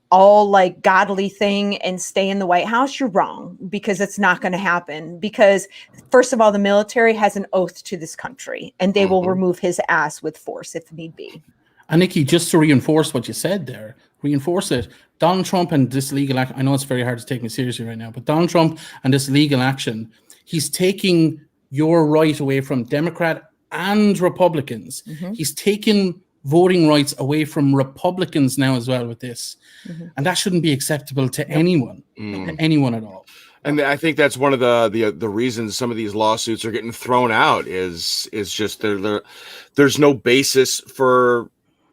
all like godly thing and stay in the White House, you're wrong, because it's not going to happen. Because first of all, the military has an oath to this country and they will remove his ass with force if need be. And Nikki, just to reinforce what you said there, reinforce it. Donald Trump and this legal action, I know it's very hard to take me seriously right now, but Donald Trump and this legal action, he's taking your right away from Democrat and Republicans. He's taking voting rights away from Republicans now as well with this. And that shouldn't be acceptable to anyone at all. And I think that's one of the reasons some of these lawsuits are getting thrown out is just there's no basis for.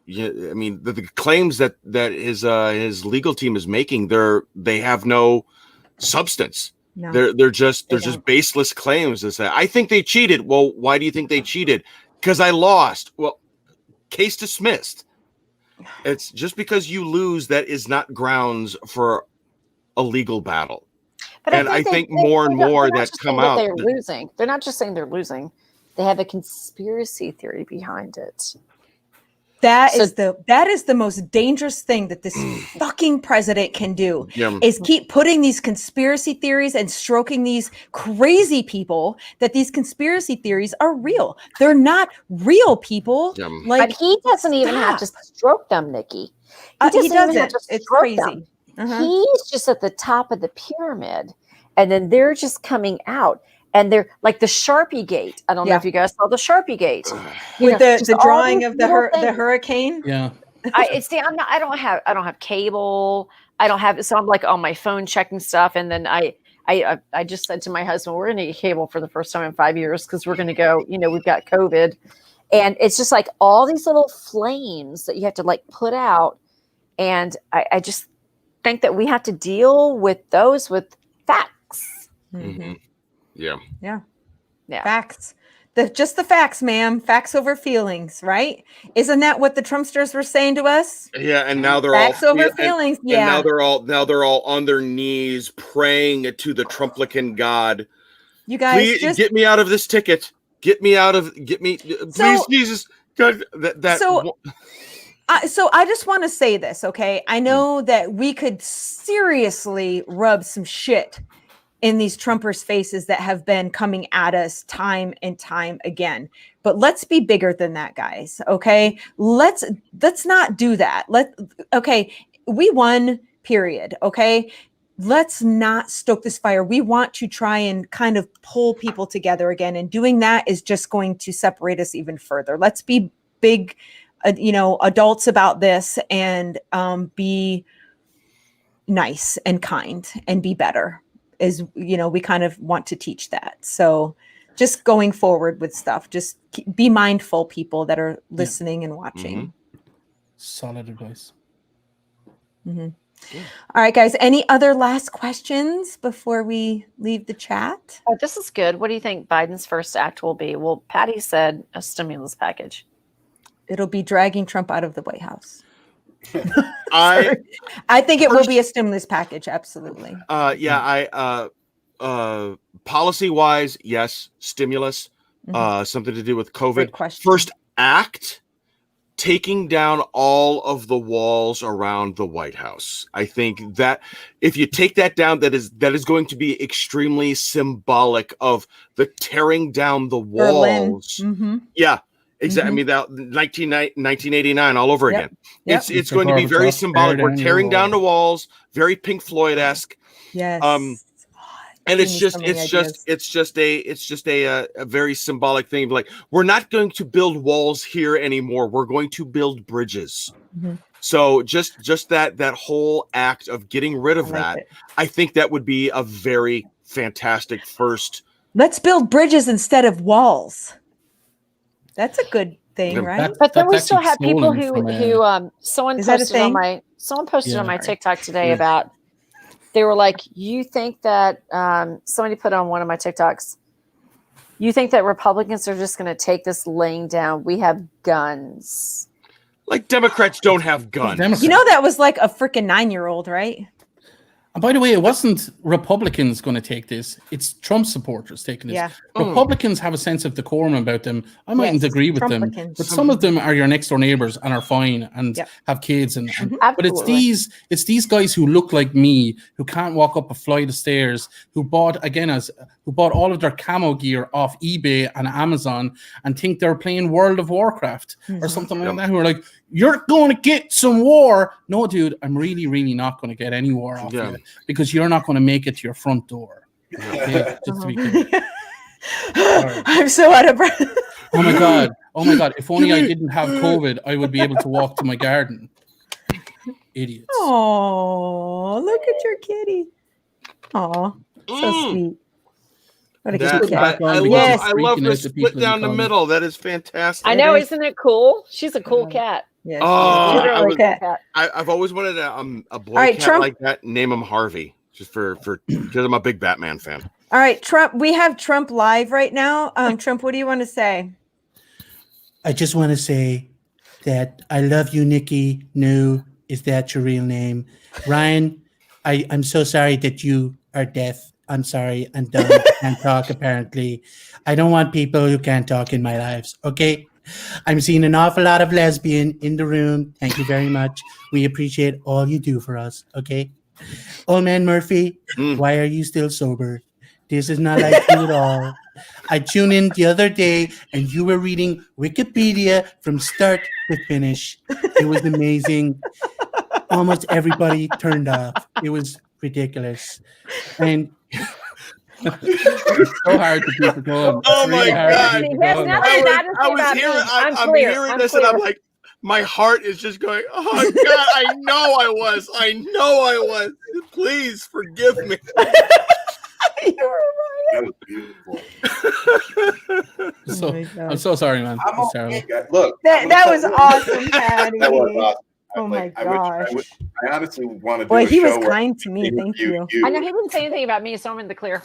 I mean, the claims that his legal team is making, they have no substance. No. They're just baseless claims to say, I think they cheated. Well, why do you think they cheated? Because I lost. Well, case dismissed. It's just because you lose, that is not grounds for a legal battle. But I think more and more that come out. They're losing. They're not just saying they're losing. They have a conspiracy theory behind it. That is the most dangerous thing that this fucking president can do is keep putting these conspiracy theories and stroking these crazy people that these conspiracy theories are real. They're not real people. But he doesn't even have to stroke them, Nikki. He doesn't. It's crazy. He's just at the top of the pyramid, and then they're just coming out. And they're like the Sharpie gate. I don't know if you guys saw the Sharpie gate with the drawing of the hurricane. Yeah. I don't have cable. I don't have, so I'm like on my phone checking stuff. And then I just said to my husband, we're going to get cable for the first time in 5 years because we're going to go, we've got COVID. And it's just like all these little flames that you have to like put out. And I just think that we have to deal with those with facts. Yeah. Facts. Just the facts, ma'am. Facts over feelings, right? Isn't that what the Trumpsters were saying to us? Yeah, and now they're facts over feelings. And now they're all on their knees praying to the Trumplican God. You guys, please get me out of this ticket. Please, Jesus. God, So I just want to say this, okay? I know that we could seriously rub some shit in these Trumpers' faces that have been coming at us time and time again. But let's be bigger than that, guys. Okay. Let's not do that. We won, period. Okay. Let's not stoke this fire. We want to try and kind of pull people together again. And doing that is just going to separate us even further. Let's be big, adults about this and be nice and kind and be better. Is, we kind of want to teach that. So just going forward with stuff, just be mindful, people that are listening and watching. Solid advice. All right, guys, any other last questions before we leave the chat? Oh, this is good. What do you think Biden's first act will be? Well, Patty said a stimulus package. It'll be dragging Trump out of the White House. I think it will be a stimulus package. Absolutely. Policy wise, yes. Stimulus, something to do with COVID. First act, taking down all of the walls around the White House. I think that if you take that down, that is going to be extremely symbolic of the tearing down the walls. Yeah. Exactly. I mean, that 1989 all over again. It's going to be very symbolic. We're tearing down the walls, very Pink Floyd-esque. Yes. And it's just a very symbolic thing. Like, we're not going to build walls here anymore. We're going to build bridges. So just that whole act of getting rid of that, I think that would be a very fantastic first. Let's build bridges instead of walls. That's a good thing, right? But then we still have people who someone posted on my TikTok today about, they were like, you think that somebody put on one of my TikToks, you think that Republicans are just going to take this laying down? We have guns. Like Democrats don't have guns. Democrats. You know that was like a freaking 9-year-old, right? And by the way, it wasn't Republicans going to take this. It's Trump supporters taking this. Yeah. Republicans have a sense of decorum about them. I mightn't agree with them, but some of them are your next door neighbors and are fine and have kids. But it's these guys who look like me, who can't walk up a flight of stairs, who bought all of their camo gear off eBay and Amazon and think they're playing World of Warcraft or something like that. Who are like, you're going to get some war. No, dude, I'm really, really not going to get any war off you because you're not going to make it to your front door. Okay? Just to be clear. I'm so out of breath. Oh my god. If only I didn't have COVID, I would be able to walk to my garden. Idiots. Oh, look at your kitty. Oh, so sweet. What a cute cat. I love the split down the middle. That is fantastic. I know, isn't it cool? She's a cool cat. Yeah, I've always wanted a boy cat Trump, like that. Name him Harvey, just for because I'm a big Batman fan. All right, Trump. We have Trump live right now. Trump, what do you want to say? I just want to say that I love you, Nikki. No, is that your real name? Ryan, I'm so sorry that you are deaf. I'm sorry. I'm dumb. I can't talk, apparently. I don't want people who can't talk in my lives, okay? I'm seeing an awful lot of lesbian in the room. Thank you very much. We appreciate all you do for us, okay? Old man Murphy, why are you still sober? This is not like you at all. I tuned in the other day and you were reading Wikipedia from start to finish. It was amazing. Almost everybody turned off. It was ridiculous. And it's so hard to keep it going. Oh my god! I'm hearing this, and I'm like, my heart is just going. Oh god! I know I was. Please forgive me. That was beautiful. I'm so sorry, man. Look, that was awesome, Patty. That was awesome. Oh my gosh! I honestly want to do Boy, a he was show kind to me. Thank you. I know he didn't say anything about me, so I'm in the clear.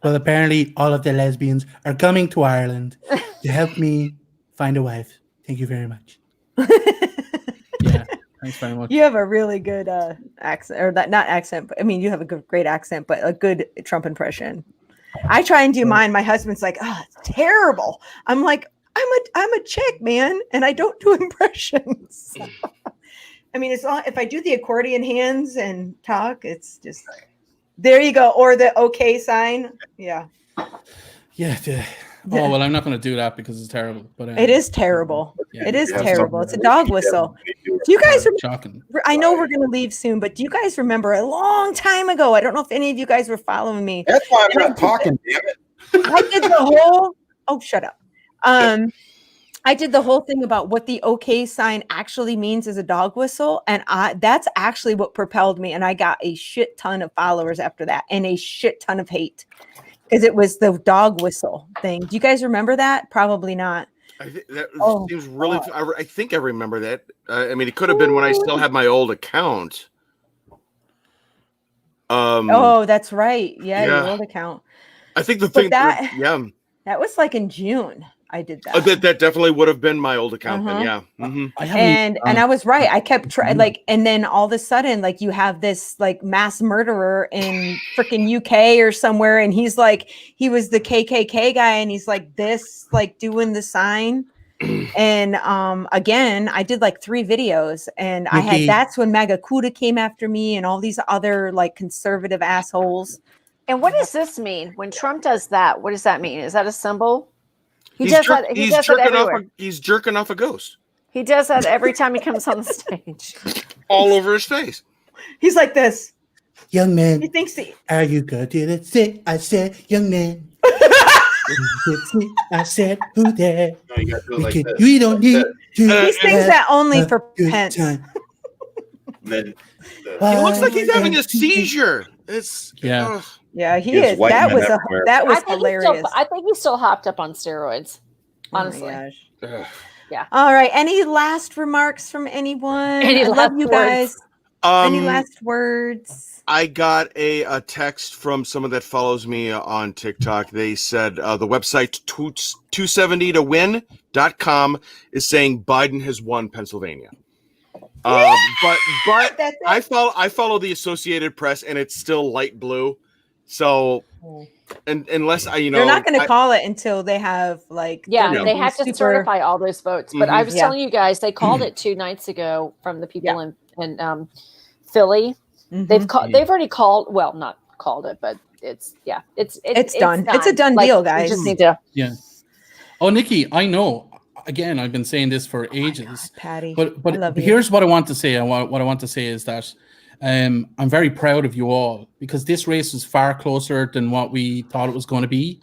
Well, apparently all of the lesbians are coming to Ireland to help me find a wife. Thank you very much. Yeah, thanks very much. You have a really good accent, or not accent, but I mean, you have a great accent, but a good Trump impression. I try and do mine. My husband's like, "Oh, it's terrible." I'm like, I'm a chick, man, and I don't do impressions. I mean, if I do the accordion hands and talk, it's just there you go, or the okay sign. Yeah. Yeah. Oh well, I'm not going to do that because it's terrible. But it is terrible. Yeah. It is terrible. It's a dog whistle. Do you guys? Shocking. I know we're going to leave soon, but do you guys remember a long time ago? I don't know if any of you guys were following me. That's why I'm not talking. Damn it! I did the whole. Oh, shut up. I did the whole thing about what the okay sign actually means as a dog whistle. And that's actually what propelled me. And I got a shit ton of followers after that and a shit ton of hate because it was the dog whistle thing. Do you guys remember that? Probably not. That seems really, I think I remember that. I mean, it could have been when I still had my old account. Oh, that's right. Yeah, your old account. I think the thing that was like in June. I did that. That definitely would have been my old account. Then, yeah. Mm-hmm. And I was right. I kept trying, and then all of a sudden, you have this mass murderer in freaking UK or somewhere, and he was the KKK guy, and he's doing the sign. And again, I did 3 videos, and that's when MAGA Kuda came after me, and all these other conservative assholes. And what does this mean when Trump does that? What does that mean? Is that a symbol? He does that everywhere. He's jerking off a ghost. He does that every time he comes on the stage. All over his face. He's like this. Young man. He thinks are you good? Let's say I said, young man. I said, who there? No, you gotta do it like this. We don't need to. He sings that only for Pence. Then he looks like he's having a seizure. It's Yeah, he is. That was hilarious. I think he's still hopped up on steroids. Honestly. Oh yeah. All right. Any last remarks from anyone? I love you guys. Any last words? I got a text from someone that follows me on TikTok. They said the website 270towin.com is saying Biden has won Pennsylvania. But I follow the Associated Press, and it's still light blue. So, and unless they're not going to call it until they have they have to certify all those votes. But I was telling you guys, they called it 2 nights ago from the people in Philly. They've already called. Well, not called it, but it's done. It's a done deal, guys. You just need to. Yeah. Oh, Nikki, I know. Again, I've been saying this for ages. God, Patty, but I love you. Here's what I want to say. What I want to say is that I'm very proud of you all, because this race was far closer than what we thought it was going to be.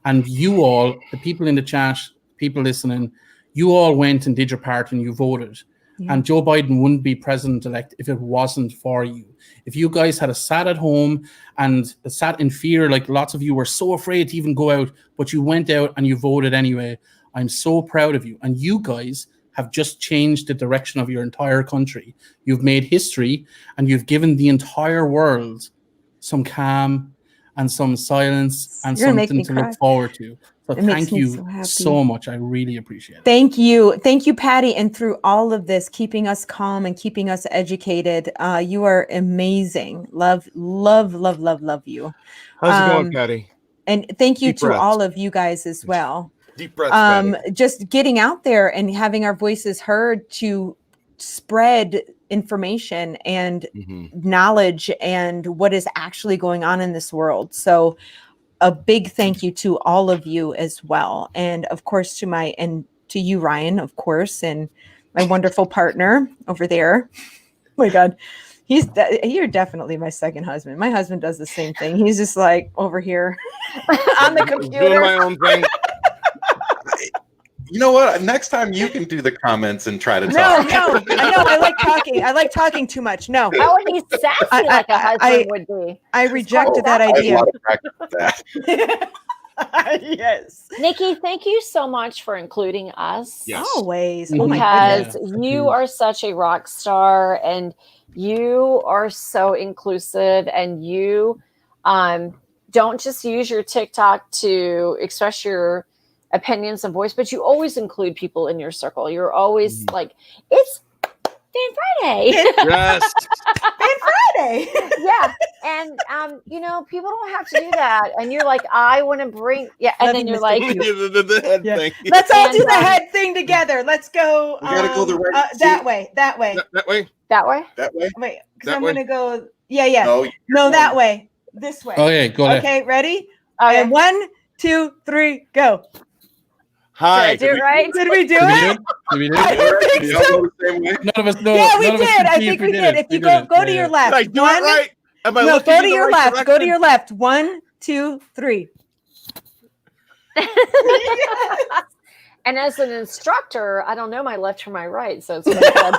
And you all, the people in the chat, people listening, you all went and did your part and you voted. Yeah. And Joe Biden wouldn't be president-elect if it wasn't for you. If you guys had sat at home and sat in fear, like lots of you were so afraid to even go out, but you went out and you voted anyway, I'm so proud of you. And you guys have just changed the direction of your entire country. You've made history, and you've given the entire world some calm and some silence and something to look forward to. So thank you so much. I really appreciate it. Thank you. Thank you, Patty. And through all of this, keeping us calm and keeping us educated. You are amazing. Love you. How's it going, Patty? And thank you to all of you guys as well. Deep breaths. Just getting out there and having our voices heard to spread information and knowledge and what is actually going on in this world. So a big thank you to all of you as well. And of course to you, Ryan, of course, and my wonderful partner over there. Oh my God. You're definitely my second husband. My husband does the same thing. He's just like over here on the computer. Doing my own thing. You know what? Next time you can do the comments and try to talk. No, I know. I like talking. I like talking too much. No. How would he sassy like a husband would be? I rejected that idea. Yes. Nikki, thank you so much for including us. Yes. Always. Oh because you are such a rock star, and you are so inclusive, and you don't just use your TikTok to express your opinions and voice, but you always include people in your circle. You're always like, it's Fan Friday. Yes. Fan Friday. Yeah. And people don't have to do that. And you're like, I want to bring and then you're like the head thing. Let's all do the head thing together. Let's go. We gotta go the right that way. That way. That way. That way. That way. Wait, because I'm gonna go. Yeah. No, that way. This way. Okay, go ahead. Okay, ready? Okay. 1, 2, 3, go. Hi. Did I do it right? Did we do it? Did we do I don't think so. None of us know. Yeah, we did. I think we did. If you go to your left. Did I do it right? Am I looking go to your right left. direction? Go to your left. 1, 2, 3. And as an instructor, I don't know my left from my right, so it's really good.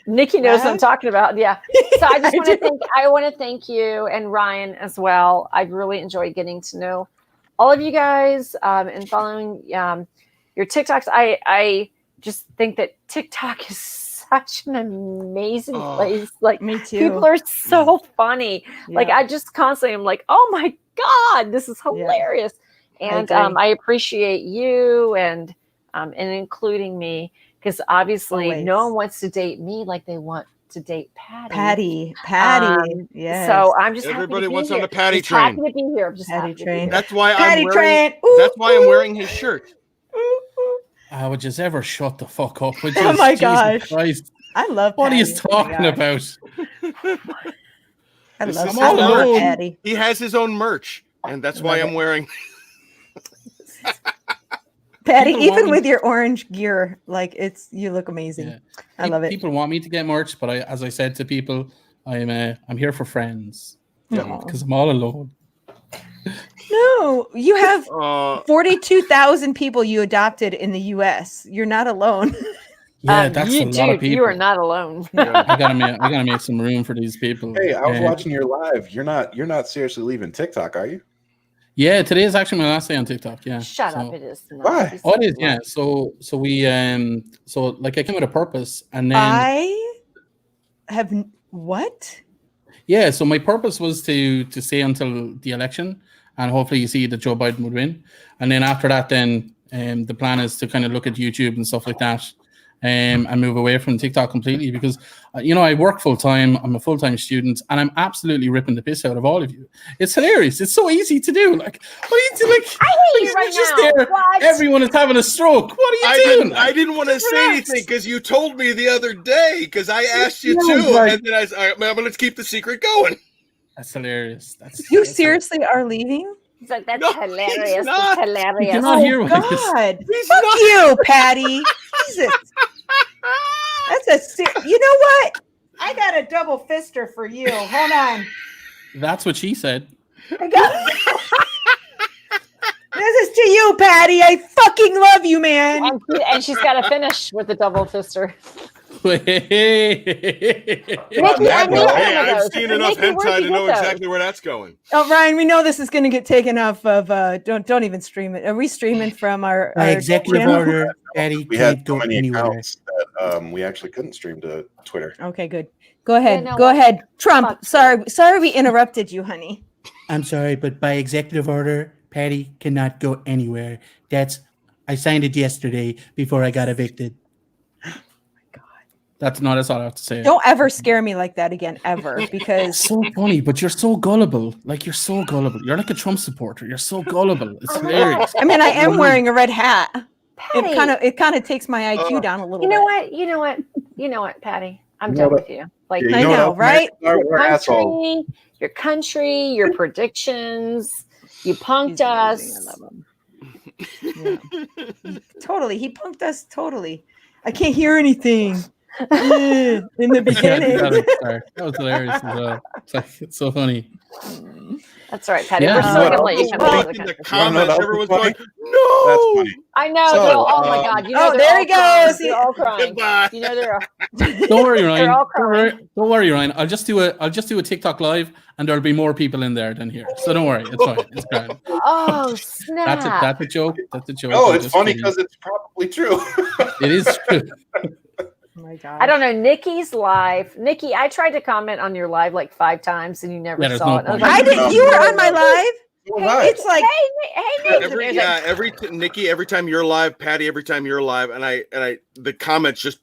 Nikki knows what I'm talking about. Yeah. So I just want to thank you and Ryan as well. I've really enjoyed getting to know all of you guys and following your TikToks. I just think that TikTok is such an amazing place. Like, me too. People are so funny. Yeah. Like, I just constantly am like, oh my God, this is hilarious. Yeah. And I appreciate you and including me, because obviously no one wants to date me like they want to date Patty. Yes. So I'm just everybody wants on the Patty train. Happy to be here. Just Patty train. That's why Patty train. That's why I'm wearing his shirt. Would you ever shut the fuck up? Oh my gosh. Christ. I love What Patty. are you talking about? I love Patty. He has his own merch, and that's why I'm wearing. Patty, even with your orange gear, like you look amazing. Yeah. I love it. People want me to get merch, but as I said to people, I'm here for friends. Because I'm all alone. No, you have 42,000 people you adopted in the U.S. You're not alone. Yeah, that's a lot of people. You are not alone. I gotta make some room for these people. Hey, I was watching your live. You're not seriously leaving TikTok, are you? Yeah, today is actually my last day on TikTok. Yeah. Shut up! It is. Why? Oh, it is. Yeah. So we I came with a purpose, and then I have What? Yeah, so my purpose was to stay until the election, and hopefully you see that Joe Biden would win. And then after that, then the plan is to kind of look at YouTube and stuff like that, and move away from TikTok completely because, I work full time. I'm a full time student, and I'm absolutely ripping the piss out of all of you. It's hilarious. It's so easy to do. Like, what are you doing? Like, I hate you right just now. there. What? Everyone is having a stroke. What are you doing? I didn't want to say anything because you told me the other day because I asked you No, too, like- and then I'm going to keep the secret going. That's hilarious. You seriously are leaving? He's like, that's No, hilarious. he's not. That's hilarious. You're not here Oh with us. God! He's Fuck not. you, Patty. Jesus. That's you know what? I got a double fister for you. Hold on. That's what she said. I got This is to you, Patty. I fucking love you, man. And she's got to finish with the double fister. Hey, I've seen enough hentai to know exactly where that's going. Oh, Ryan, we know this is going to get taken off of. Don't even stream it. Are we streaming from our executive channel? order? Patty We had can't so go many anywhere. accounts that we actually couldn't stream to Twitter. Okay, good. Go ahead. no, Go what- ahead. Trump. Sorry, we interrupted you, honey. I'm sorry, but by executive order, Patty cannot go anywhere. I signed it yesterday before I got evicted. That's all I have to say. Don't ever scare me like that again, ever, because So funny, but you're so gullible. Like, you're so gullible. You're like a Trump supporter. You're so gullible. It's hilarious. I mean, I am wearing a red hat. Patty, It kind of takes my IQ down a little you bit. know what, Patty? I'm You know done what? with you. Like, Yeah, I you know, what? right? We're assholes. your country, your predictions. You punked us. Totally. He punked us totally. I can't hear anything. In the beginning. Sorry. That was hilarious as well. It's so funny. That's all right, Patty. Yeah. We're still going to let you come Well, into the In the country. comments, That's everyone's funny. going, "No!" That's funny. I know. So, oh my God! You know oh, they're there all he crying. goes. They're all crying. Goodbye. You know they're all. Don't worry, Ryan. They're all Don't worry, Ryan. I'll just do a TikTok live, and there'll be more people in there than here. So don't worry. It's fine. It's grand. Oh snap! That's a joke. That's a joke. No, I'm it's just funny kidding. because it's probably true. It is true. Oh my God. I don't know. Nikki's live. Nikki, I tried to comment on your live like 5 times and you never Yeah, there's saw no it. I was point. I like, didn't. You were on my live. Right. It's like hey, Nick. Nikki, every time you're live, Patty, every time you're live, and I the comments just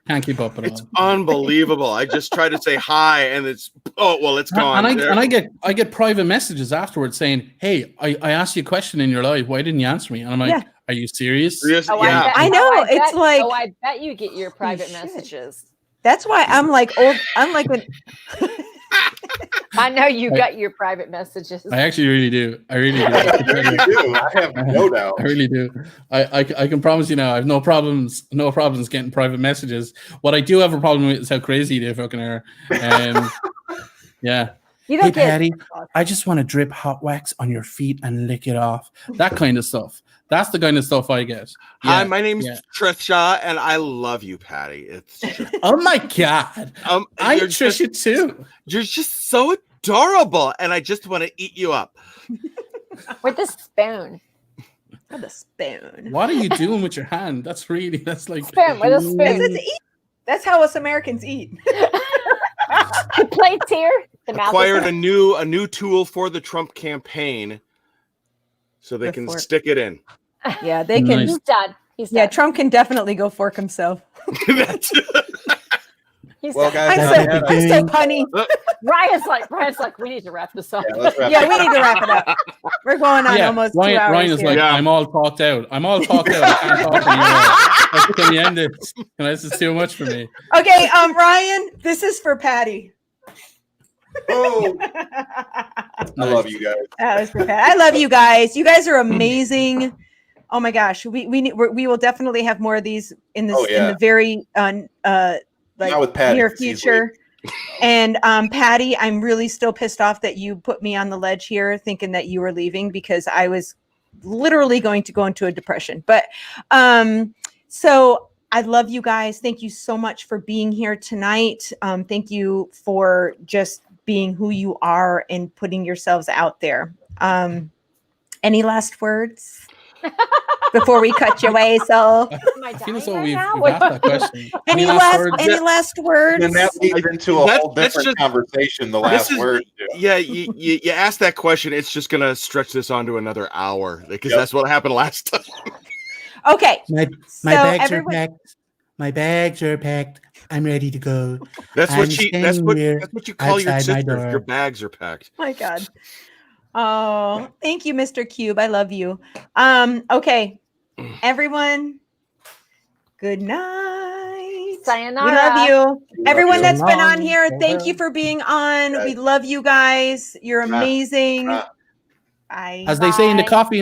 Can't keep up at it's all. unbelievable. I just try to say hi, and it's gone. And I get private messages afterwards saying, "Hey, I asked you a question in your live. Why didn't you answer me?" And I'm like, Yeah. "Are you serious?" Yes, Oh, yeah. I know, Oh, it's like- Oh, I bet you get your private shit. messages. that's why I'm like old. I'm like when I know you got your private messages. I actually really do. I really do. I do. I have no doubt. I really do. I can promise you now. I have no problems getting private messages. What I do have a problem with is how crazy they fucking are. Yeah. You Hey, don't get. Patty, I just want to drip hot wax on your feet and lick it off. That kind of stuff. That's the kind of stuff I get. Hi, Yeah, my name's yeah. Trisha, and I love you, Patty. It's just, Oh my God. I you're Trisha too. you're just so adorable, and I just want to eat you up. With a spoon. with a spoon. What are you doing with your hand? That's like Spoon with a spoon. That's to eat. That's how us Americans eat. Plates here. The mouth Acquired is- a new tool for the Trump campaign, so they The can fork. stick it in. Yeah, they can. Nice. He's done. He's Yeah, done. Trump can definitely go fork himself. That's- He's Well, done. guys, I'm so punny. Ryan's like, we need to wrap this up. Yeah, let's wrap Yeah, it we up. need to wrap it up. We're going on almost 2 hours. Ryan is here. like, Yeah. I'm all talked out. I can't talk anymore. Can we end it? This is too much for me. Okay, Ryan, this is for Patty. Oh, I love you guys. That was for Patty. I love you guys. You guys are amazing. Oh my gosh, we will definitely have more of these in this Oh, yeah. in the very Not with Patty, near it's easily- future. And Patty, I'm really still pissed off that you put me on the ledge here, thinking that you were leaving, because I was literally going to go into a depression. But so I love you guys. Thank you so much for being here tonight. Thank you for just being who you are and putting yourselves out there. Any last words? before we cut you away. So, Am I I feel dying as though right we've now? asked that question. any last words? And that leads into a whole That's different just- conversation. The last word. Yeah, you asked that question. It's just gonna stretch this on to another hour because Yep. that's what happened last time. Okay. My So bags everyone- are packed. My bags are packed. I'm ready to go. That's I'm what standing here that's what you call your outside my sister. door. Your bags are packed. My God. Oh, thank you, Mr. Cube. I love you. Okay. Everyone, good night. Sayonara. We love you. Everyone you. that's been on Sayonara. here, thank you for being on. We love you guys. You're amazing. Bye. As they say in the Bye. coffee